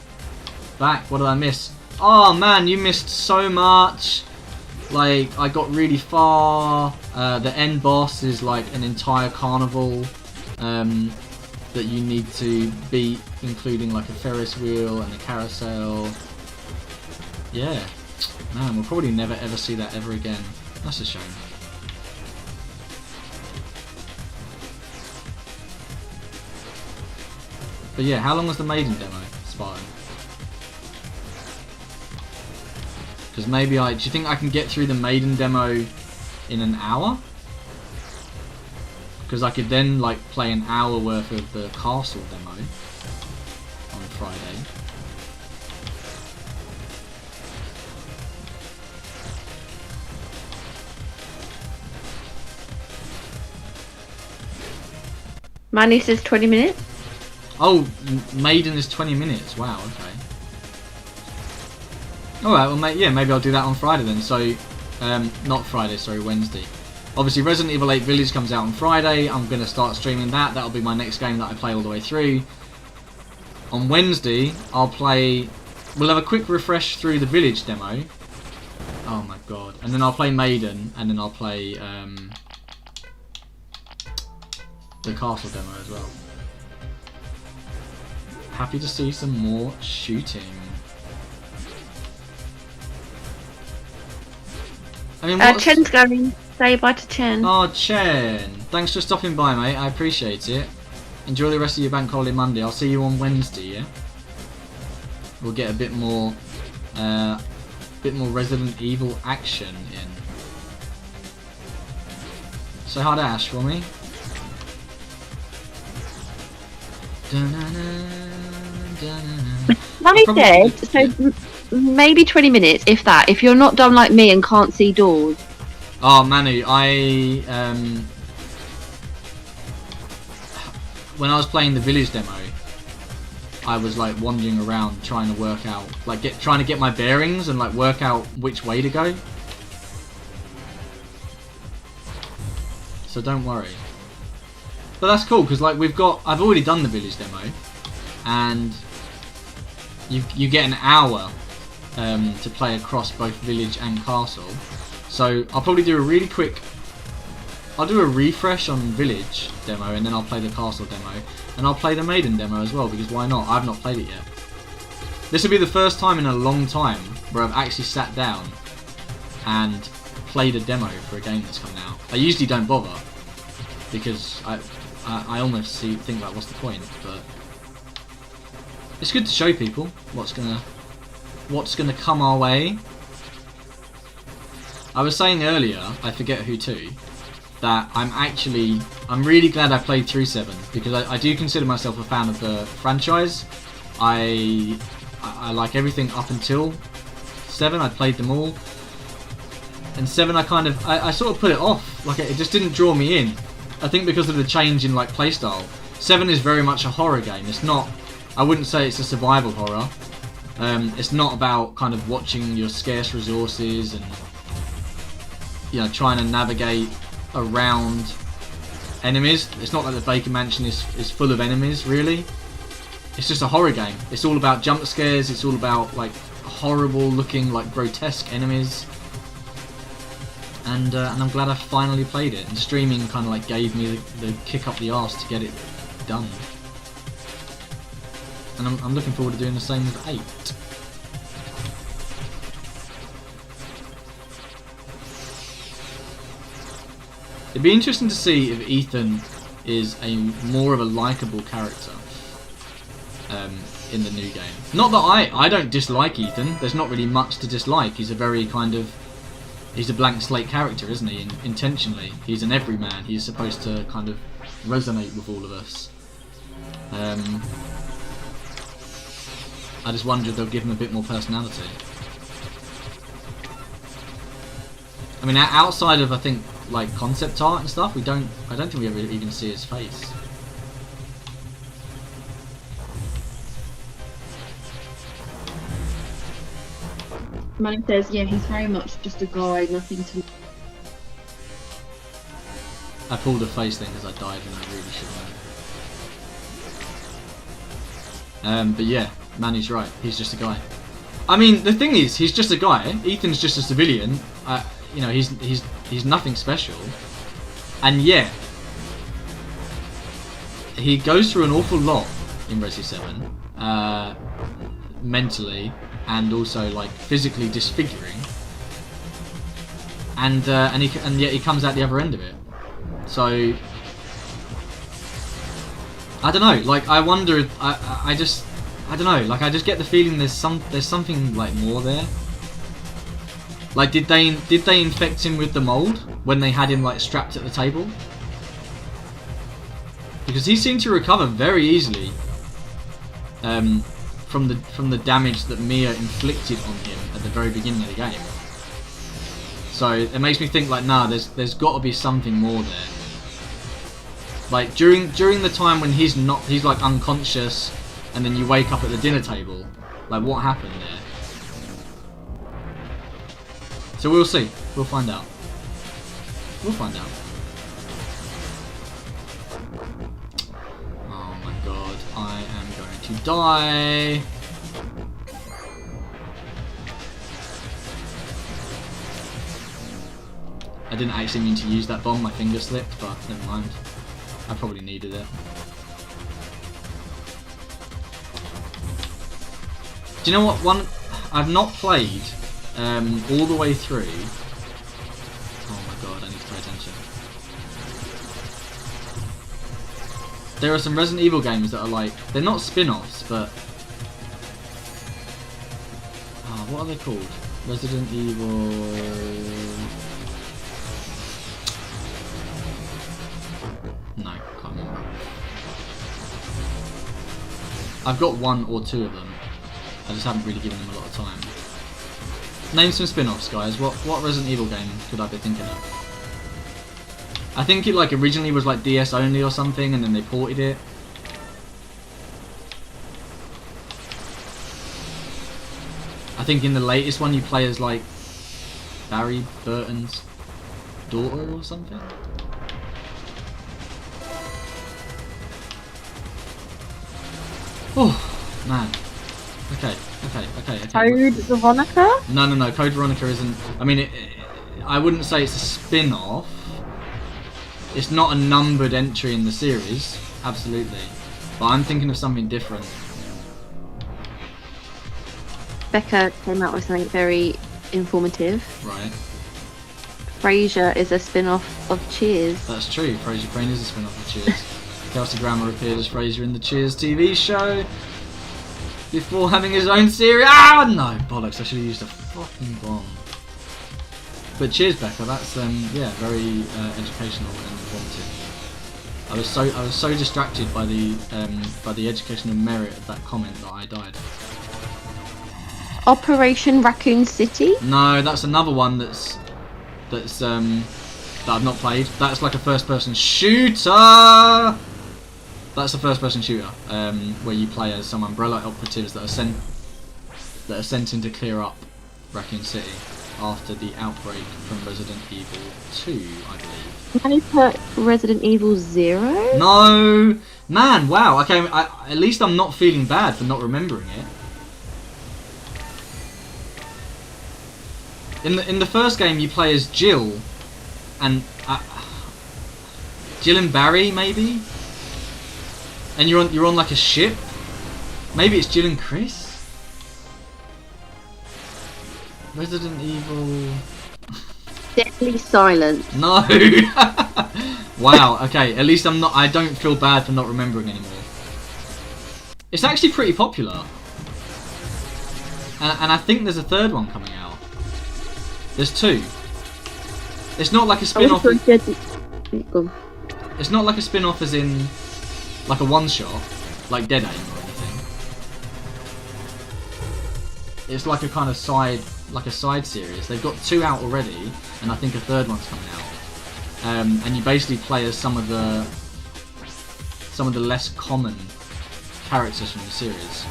Back. What did I miss? Oh man, you missed so much. Like, I got really far. The end boss is like an entire carnival that you need to beat, including like a Ferris wheel and a carousel. Yeah. Man, we'll probably never ever see that ever again. That's a shame. But yeah, how long was the Maiden demo, Spartan? Because maybe do you think I can get through the Maiden demo in an hour. Because I could then like play an hour worth of the castle demo on Friday. Manny says 20 minutes. Oh, Maiden is 20 minutes. Wow, okay. Alright, well, yeah, maybe I'll do that on Friday then. So, not Friday, sorry, Wednesday. Obviously, Resident Evil 8 Village comes out on Friday. I'm going to start streaming that. That'll be my next game that I play all the way through. On Wednesday, I'll play... We'll have a quick refresh through the Village demo. Oh my god. And then I'll play Maiden, and then I'll play... the castle demo as well. Happy to see some more shooting. I mean, Chen's going. Say bye to Chen. Oh, Chen. Thanks for stopping by, mate. I appreciate it. Enjoy the rest of your bank holiday Monday. I'll see you on Wednesday, yeah? We'll get a bit more Resident Evil action in. Say hi to Ash for me. Like I said, so maybe 20 minutes, if that. If you're not dumb like me and can't see doors. Oh, Manu, when I was playing the Village demo, I was like wandering around trying to work out, like trying to get my bearings and like work out which way to go. So don't worry. But that's cool because like I've already done the Village demo, and you get an hour to play across both Village and Castle. So I'll probably do a really quick. I'll do a refresh on Village demo, and then I'll play the Castle demo, and I'll play the Maiden demo as well, because why not? I've not played it yet. This will be the first time in a long time where I've actually sat down and played a demo for a game that's coming out. I usually don't bother because I almost think like, what's the point? But it's good to show people what's gonna come our way. I was saying earlier, I forget who to, that I'm really glad I played through 7, because I do consider myself a fan of the franchise. I like everything up until 7. I played them all, and 7 I sort of put it off. Like it just didn't draw me in. I think because of the change in like playstyle. 7 is very much a horror game. It's not. I wouldn't say it's a survival horror. It's not about kind of watching your scarce resources and trying to navigate around enemies. It's not like the Baker Mansion is full of enemies, really. It's just a horror game. It's all about jump scares. It's all about like horrible looking, like grotesque enemies. And I'm glad I finally played it. And streaming kind of like gave me the kick up the arse to get it done. And I'm looking forward to doing the same with 8. It'd be interesting to see if Ethan is more of a likable character in the new game. Not that I don't dislike Ethan. There's not really much to dislike. He's a very he's a blank slate character, isn't he? Intentionally, he's an everyman. He's supposed to kind of resonate with all of us. I just wonder if they'll give him a bit more personality. I mean, outside of, I think, like concept art and stuff, I don't think we ever even see his face. Mike says, yeah, he's very much just a guy, nothing to... I pulled a face thing because I died and I really should have. But yeah, Manny's right, he's just a guy. I mean, the thing is, he's just a guy. Ethan's just a civilian. He's nothing special. And yet, he goes through an awful lot in Resi 7. Mentally, and also like physically disfiguring. And yet he comes out the other end of it. So I don't know. Like I wonder. I don't know. Like I just get the feeling there's something like more there. Like, did they infect him with the mold when they had him like strapped at the table? Because he seemed to recover very easily from the damage that Mia inflicted on him at the very beginning of the game. So it makes me think like, nah, there's got to be something more there. Like during the time when he's like unconscious, and then you wake up at the dinner table, like what happened there? So we'll see. We'll find out. We'll find out. Oh my god, I am going to die. I didn't actually mean to use that bomb, my finger slipped, but never mind. I probably needed it. Do you know what? One I've not played all the way through. Oh my god, I need to pay attention. There are some Resident Evil games that are like, they're not spin-offs, but what are they called? Resident Evil. No, can't remember. I've got one or two of them. I just haven't really given them a lot of time. Name some spin-offs, guys. What Resident Evil game could I be thinking of? I think it like originally was like DS only or something, and then they ported it. I think in the latest one you play as like Barry Burton's daughter or something. Oh man. Okay. Code Veronica? No. Code Veronica isn't. I mean, I wouldn't say it's a spin-off. It's not a numbered entry in the series, absolutely. But I'm thinking of something different. Becca came out with something very informative. Right. Frasier is a spin-off of Cheers. That's true. Frasier Crane is a spin-off of Cheers. Kelsey Grammer appeared as Frasier in the Cheers TV show before having his own series. Ah, no, bollocks! I should have used a fucking bomb. But cheers, Becca. That's yeah, very educational and informative. I was so distracted by the educational merit of that comment that I died. Operation Raccoon City? No, that's another one that I've not played. That's like a first-person shooter. That's a first-person shooter where you play as some Umbrella operatives that are sent in to clear up Raccoon City after the outbreak from Resident Evil 2, I believe. Can you put Resident Evil 0? No, man. Wow. Okay. At least I'm not feeling bad for not remembering it. In the first game, you play as Jill and Barry, maybe. And you're on like a ship. Maybe it's Jill and Chris. Resident Evil. Deadly Silence. No. Wow. Okay. At least I don't feel bad for not remembering anymore. It's actually pretty popular. And I think there's a third one coming out. There's two. It's not like a spin-off. It's not like a spin-off as in like a one-shot, like Dead Aim or anything. It's like a kind of side series. They've got two out already, and I think a third one's coming out. And you basically play as some of the less common characters from the series.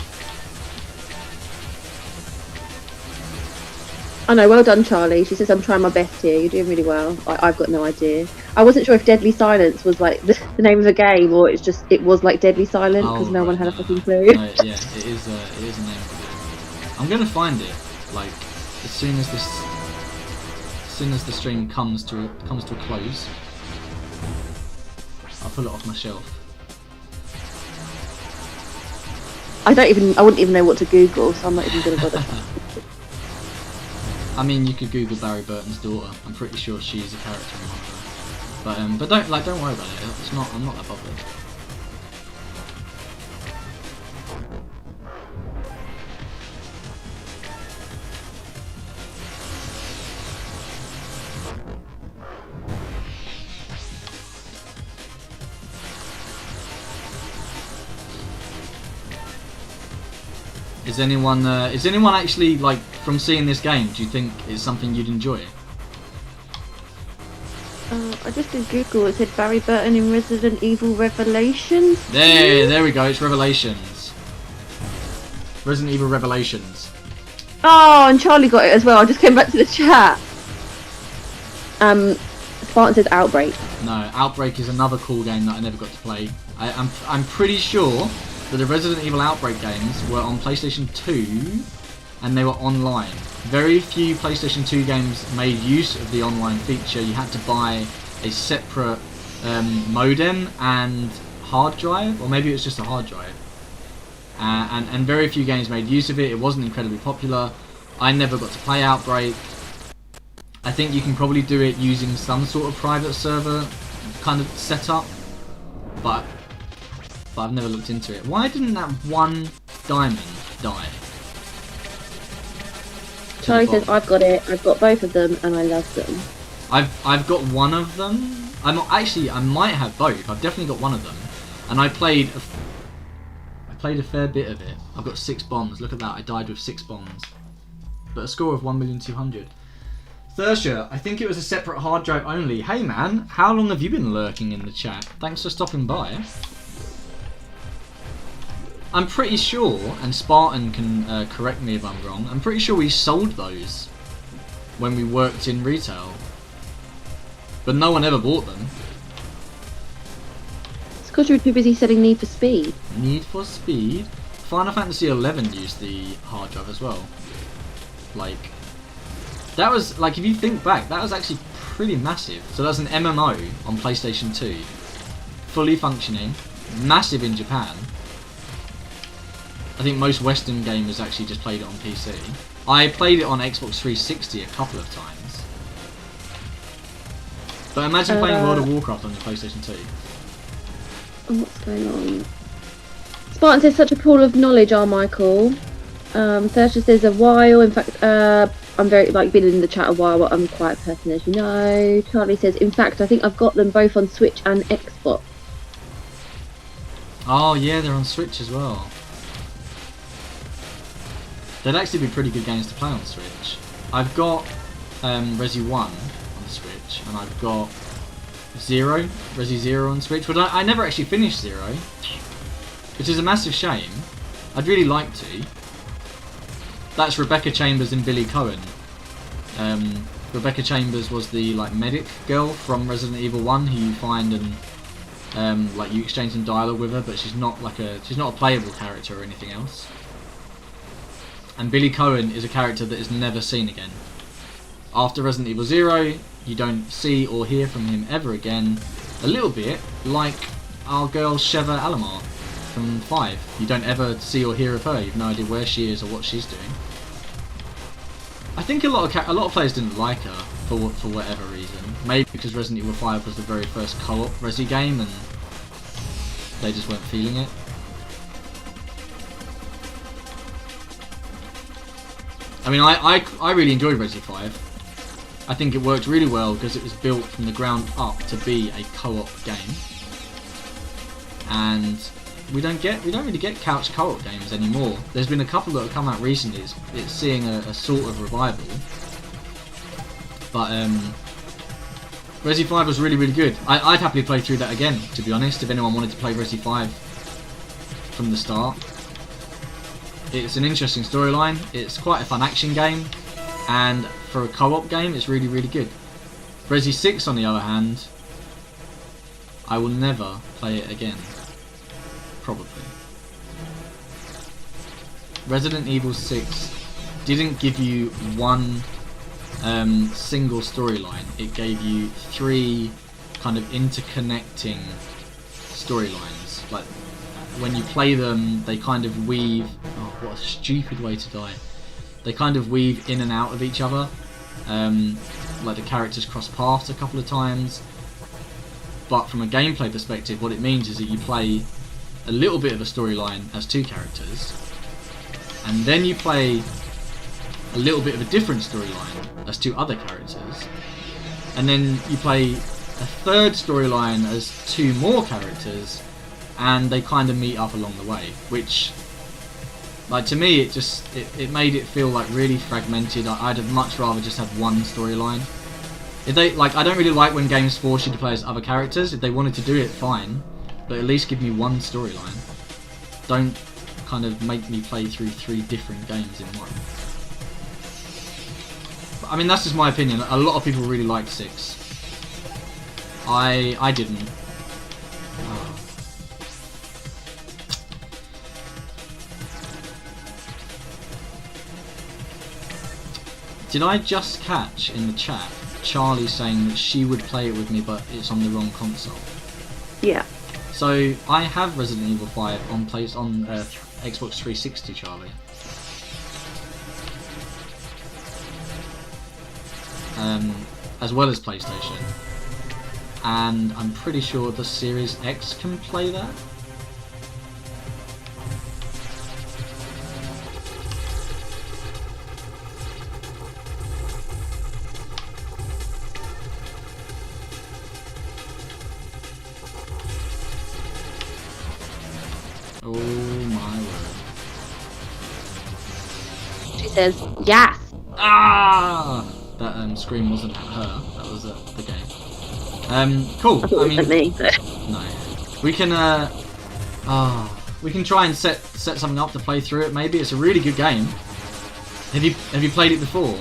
I know, well done, Charlie. She says, I'm trying my best here. You're doing really well. I've got no idea. I wasn't sure if Deadly Silence was like the name of a game, or it was like Deadly Silent because no one had a fucking clue. No, yeah, it is a name of a game. I'm gonna find it like as soon as the stream comes to a close. I'll pull it off my shelf. I wouldn't even know what to Google, so I'm not even gonna bother. I mean, you could Google Barry Burton's daughter. I'm pretty sure she's a character in one of them. But don't worry about it. I'm not that bothered. Is anyone actually, like, from seeing this game, do you think it's something you'd enjoy? I just did Google. It said Barry Burton in Resident Evil Revelations. There we go. It's Revelations. Resident Evil Revelations. Oh, and Charlie got it as well. I just came back to the chat. Spartan says Outbreak. No, Outbreak is another cool game that I never got to play. I'm pretty sure that the Resident Evil Outbreak games were on PlayStation 2 and they were online. Very few PlayStation 2 games made use of the online feature. You had to buy a separate modem and hard drive, or maybe it was just a hard drive. And very few games made use of it. It wasn't incredibly popular. I never got to play Outbreak. I think you can probably do it using some sort of private server kind of setup, but I've never looked into it. Why didn't that one diamond die? Charlie says I've got it. I've got both of them, and I love them. I've got one of them. I might have both. I've definitely got one of them, and I played a fair bit of it. I've got 6 bombs. Look at that. I died with 6 bombs, but a score of 1,200,000. Thersha, I think it was a separate hard drive only. Hey man, how long have you been lurking in the chat? Thanks for stopping by. I'm pretty sure, and Spartan can correct me if I'm wrong, I'm pretty sure we sold those when we worked in retail. But no one ever bought them. It's because you were too busy selling Need for Speed. Need for Speed? Final Fantasy 11 used the hard drive as well. Like, that was, like, if you think back, that was actually pretty massive. So that's an MMO on PlayStation 2. Fully functioning. Massive in Japan. I think most Western gamers actually just played it on PC. I played it on Xbox 360 a couple of times. But imagine playing World of Warcraft on your PlayStation 2. What's going on? Spartan says such a pool of knowledge, Michael. Thurston says a while. In fact, I'm very, like, been in the chat a while, but I'm a quiet person, as you know. Charlie says, in fact, I think I've got them both on Switch and Xbox. Oh yeah, they're on Switch as well. They'd actually be pretty good games to play on Switch. I've got Resi 1 on the Switch, and I've got Resi 0 on Switch, but I never actually finished 0, which is a massive shame. I'd really like to. That's Rebecca Chambers and Billy Cohen. Rebecca Chambers was the, like, medic girl from Resident Evil 1 who you find and like, you exchange some dialogue with her, but she's not a playable character or anything else. And Billy Cohen is a character that is never seen again. After Resident Evil 0, you don't see or hear from him ever again. A little bit like our girl Sheva Alomar from 5. You don't ever see or hear of her. You've no idea where she is or what she's doing. I think a lot of players didn't like her for whatever reason. Maybe because Resident Evil 5 was the very first co-op Resi game and they just weren't feeling it. I mean, I really enjoyed Resi 5. I think it worked really well because it was built from the ground up to be a co-op game. And we don't really get couch co-op games anymore. There's been a couple that have come out recently. It's seeing a sort of revival. But Resi 5 was really, really good. I'd happily play through that again, to be honest, if anyone wanted to play Resi 5 from the start. It's an interesting storyline. It's quite a fun action game, and for a co-op game, it's really, really good. Resi 6, on the other hand, I will never play it again. Probably. Resident Evil 6 didn't give you one single storyline. It gave you 3 kind of interconnecting storylines. Like, when you play them, they kind of weave... Oh, what a stupid way to die. They kind of weave in and out of each other. Like, the characters cross paths a couple of times. But from a gameplay perspective, what it means is that you play a little bit of a storyline as 2 characters, and then you play a little bit of a different storyline as 2 other characters, and then you play a third storyline as 2 more characters, and they kind of meet up along the way, which Like, to me, it made it feel like really fragmented. I'd have much rather just have one storyline. If they, like, I don't really like when games force you to play as other characters. If they wanted to do it, fine, but at least give me one storyline. Don't kind of make me play through 3 different games in one. But, I mean, that's just my opinion. A lot of people really liked 6. I didn't. Oh. Did I just catch in the chat Charlie saying that she would play it with me, but it's on the wrong console? Yeah. So I have Resident Evil 5 on Xbox 360, Charlie. As well as PlayStation, and I'm pretty sure the Series X can play that. Oh my word. She says, yes. Ah! That scream wasn't at her, that was at the game. Cool. I thought it was at me, but... No. We can we can try and set something up to play through it, maybe. It's a really good game. Have you played it before?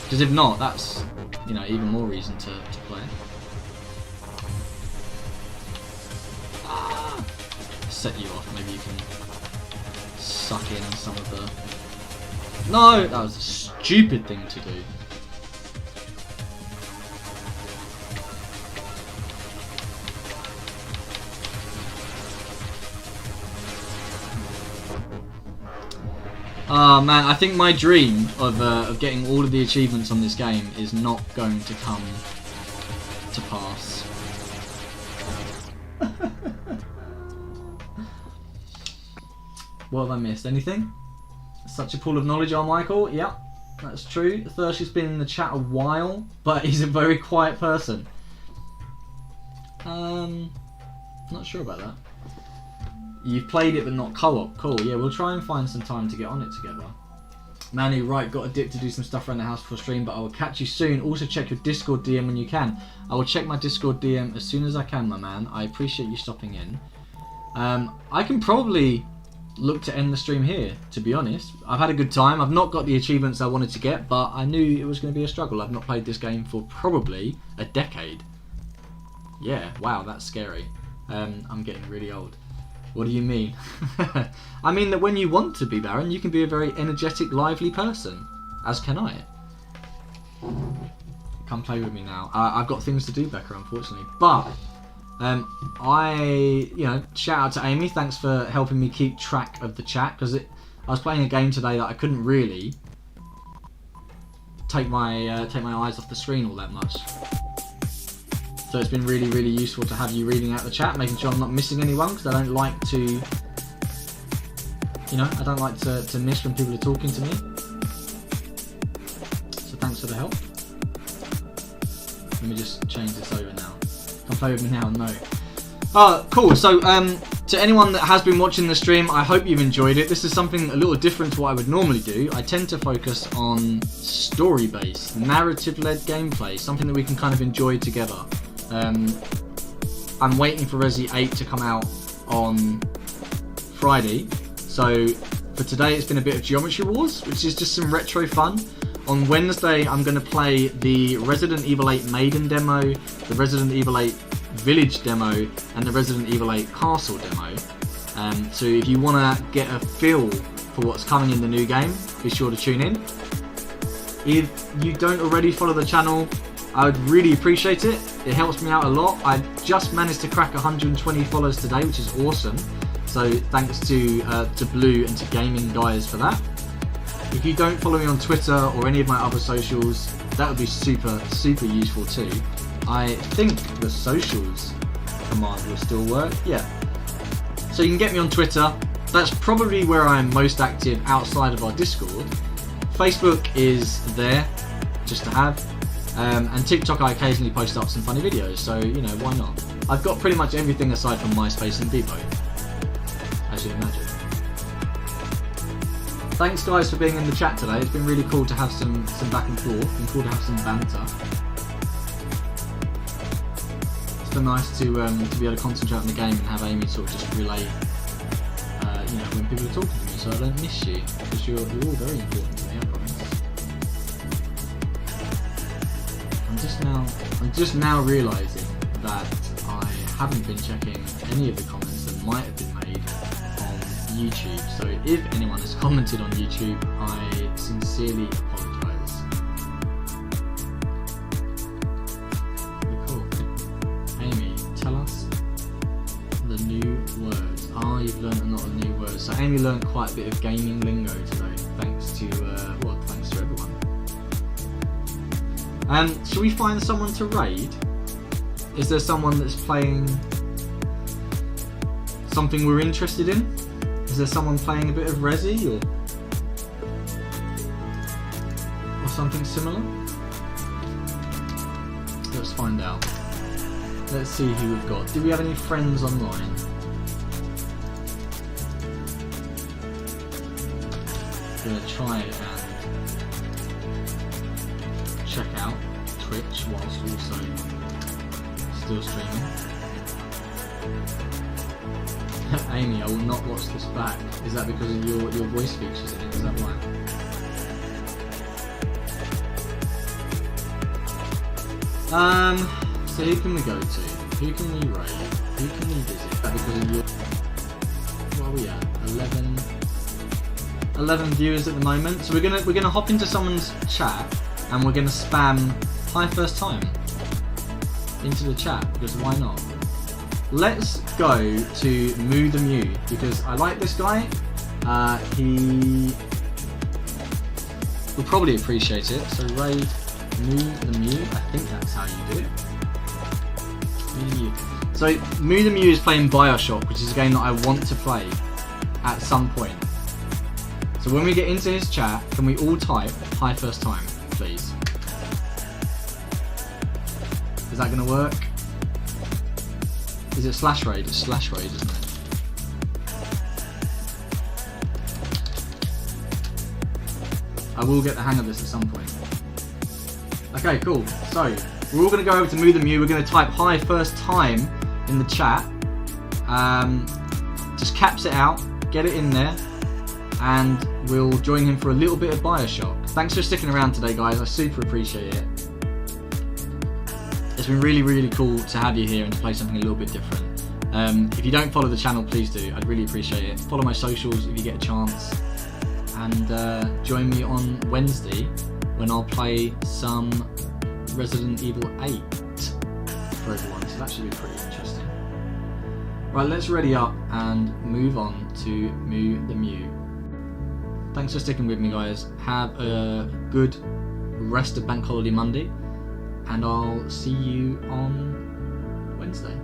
Because if not, that's, you know, even more reason to play it. Set you off, maybe you can suck in some of the... No! That was a stupid thing to do. Oh man, I think my dream of getting all of the achievements on this game is not going to come to pass. What have I missed? Anything? Such a pool of knowledge, oh Michael. Yeah, that's true. Thirsty's been in the chat a while, but he's a very quiet person. Not sure about that. You've played it but not co-op. Cool, yeah, we'll try and find some time to get on it together. Manny, right, got a dip to do some stuff around the house before stream, but I will catch you soon. Also check your Discord DM when you can. I will check my Discord DM as soon as I can, my man. I appreciate you stopping in. I can probably look to end the stream here, to be honest. I've had a good time. I've not got the achievements I wanted to get, but I knew it was going to be a struggle. I've not played this game for probably a decade. Yeah, wow, that's scary. I'm getting really old. What do you mean? I mean that when you want to be Baron, you can be a very energetic, lively person. As can I. Come play with me now. I've got things to do, Becca, unfortunately. But, shout out to Amy. Thanks for helping me keep track of the chat. Because I was playing a game today that I couldn't really take my eyes off the screen all that much. So it's been really, really useful to have you reading out the chat, making sure I'm not missing anyone, because I don't like to, I don't like to miss when people are talking to me. So thanks for the help. Let me just change this over now. Come play with me now, no. Oh, cool. So to anyone that has been watching the stream, I hope you've enjoyed it. This is something a little different to what I would normally do. I tend to focus on story-based, narrative-led gameplay, something that we can kind of enjoy together. I'm waiting for Resi 8 to come out on Friday, so for today it's been a bit of Geometry Wars, which is just some retro fun. On Wednesday I'm going to play the Resident Evil 8 Maiden demo, the Resident Evil 8 Village demo, and the Resident Evil 8 Castle demo. So if you want to get a feel for what's coming in the new game, be sure to tune in. If you don't already follow the channel, I would really appreciate it. It helps me out a lot. I just managed to crack 120 followers today, which is awesome. So thanks to Blue and to Gaming Guys for that. If you don't follow me on Twitter or any of my other socials, that would be super, super useful too. I think the socials command will still work. Yeah. So you can get me on Twitter. That's probably where I'm most active outside of our Discord. Facebook is there, just to have. And TikTok I occasionally post up some funny videos, so, why not? I've got pretty much everything aside from MySpace and Bebo, as you imagine. Thanks guys for being in the chat today. It's been really cool to have some back and forth. It's been cool to have some banter. It's been nice to be able to concentrate on the game and have Amy sort of just relay, you know, when people are talking to me, so I don't miss you, because you're all very important to me, I promise. I'm just now realising that I haven't been checking any of the comments that might have been made on YouTube. So if anyone has commented on YouTube, I sincerely apologise. Cool. Amy, tell us the new words. Ah, you've learned a lot of new words. So Amy learned quite a bit of gaming lingo today, thanks to well, thanks to everyone. Should we find someone to raid? Is there someone that's playing something we're interested in? Is there someone playing a bit of Resi or something similar? Let's find out. Let's see who we've got. Do we have any friends online? I'm gonna try and check out Twitch whilst also still streaming. Amy, I will not watch this back. Is that because of your voice features in it? Is that why? So who can we go to? Who can we raid? Who can we visit? Is that because of your... What are we at? 11 viewers at the moment. So we're gonna hop into someone's chat and we're gonna spam "Hi first time" into the chat, because why not? Let's go to Moo the Mew, because I like this guy. He will probably appreciate it. So raid Moo the Mew. I think that's how you do it. So Moo the Mew is playing Bioshock, which is a game that I want to play at some point. So when we get into his chat, can we all type "Hi first time," please? Is that going to work? Is it slash raid? It's slash raid, isn't it? I will get the hang of this at some point. Okay, cool. So we're all going to go over to Moo the Mew. We're going to type "Hi first time" in the chat. Just caps it out, get it in there, and we'll join him for a little bit of Bioshock. Thanks for sticking around today, guys. I super appreciate it. It's been really, really cool to have you here and to play something a little bit different. If you don't follow the channel, please do. I'd really appreciate it. Follow my socials if you get a chance. And join me on Wednesday when I'll play some Resident Evil 8 for everyone. So that should be pretty interesting. Right, let's ready up and move on to Moo the Mew. Thanks for sticking with me, guys. Have a good rest of Bank Holiday Monday, and I'll see you on Wednesday.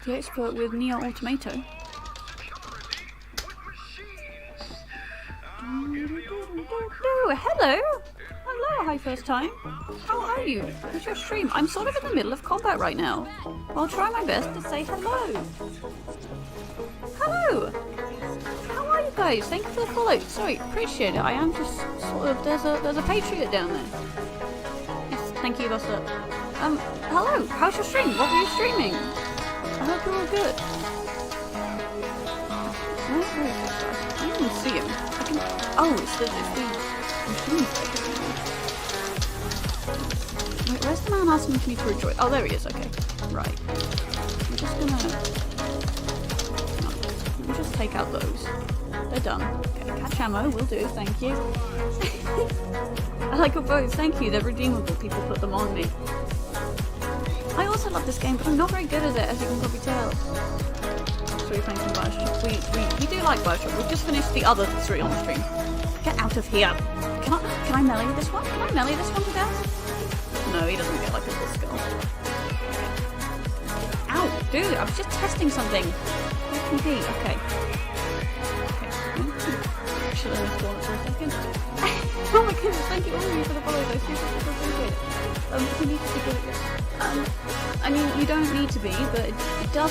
The expert with Neo Automato. Hello! Hello, hi first time. How are you? How's your stream? I'm sort of in the middle of combat right now. I'll try my best to say hello. Hello! How are you guys? Thank you for the follow. Sorry, appreciate it. I am just sort of, there's a Patriot down there. Yes, thank you, Buster. Hello, how's your stream? What were you streaming? I hope you're all good. I don't even see him. Oh, it's the machine thing. Wait, where's the man asking me to rejoice? Oh, there he is, okay. Right. I'm just gonna... No, let me just take out those. They're done. Okay, catch ammo, will do, thank you. I like your bows, thank you, they're redeemable, people put them on me. I also love this game, but I'm not very good at it, as you can probably tell. Sorry, thank you, Bioshock. We do like Bioshock. We've just finished the other 3 on the stream. Get out of here. Can I melee this one? Can I melee this one to death? No, he doesn't get like a full skull. Ow, dude, I was just testing something. Where can he be? Okay. Chill in this corner for a second. Oh my goodness, thank you all of you for the follow, though. Super appreciate it. You need to be good at this. I mean, you don't need to be, but it does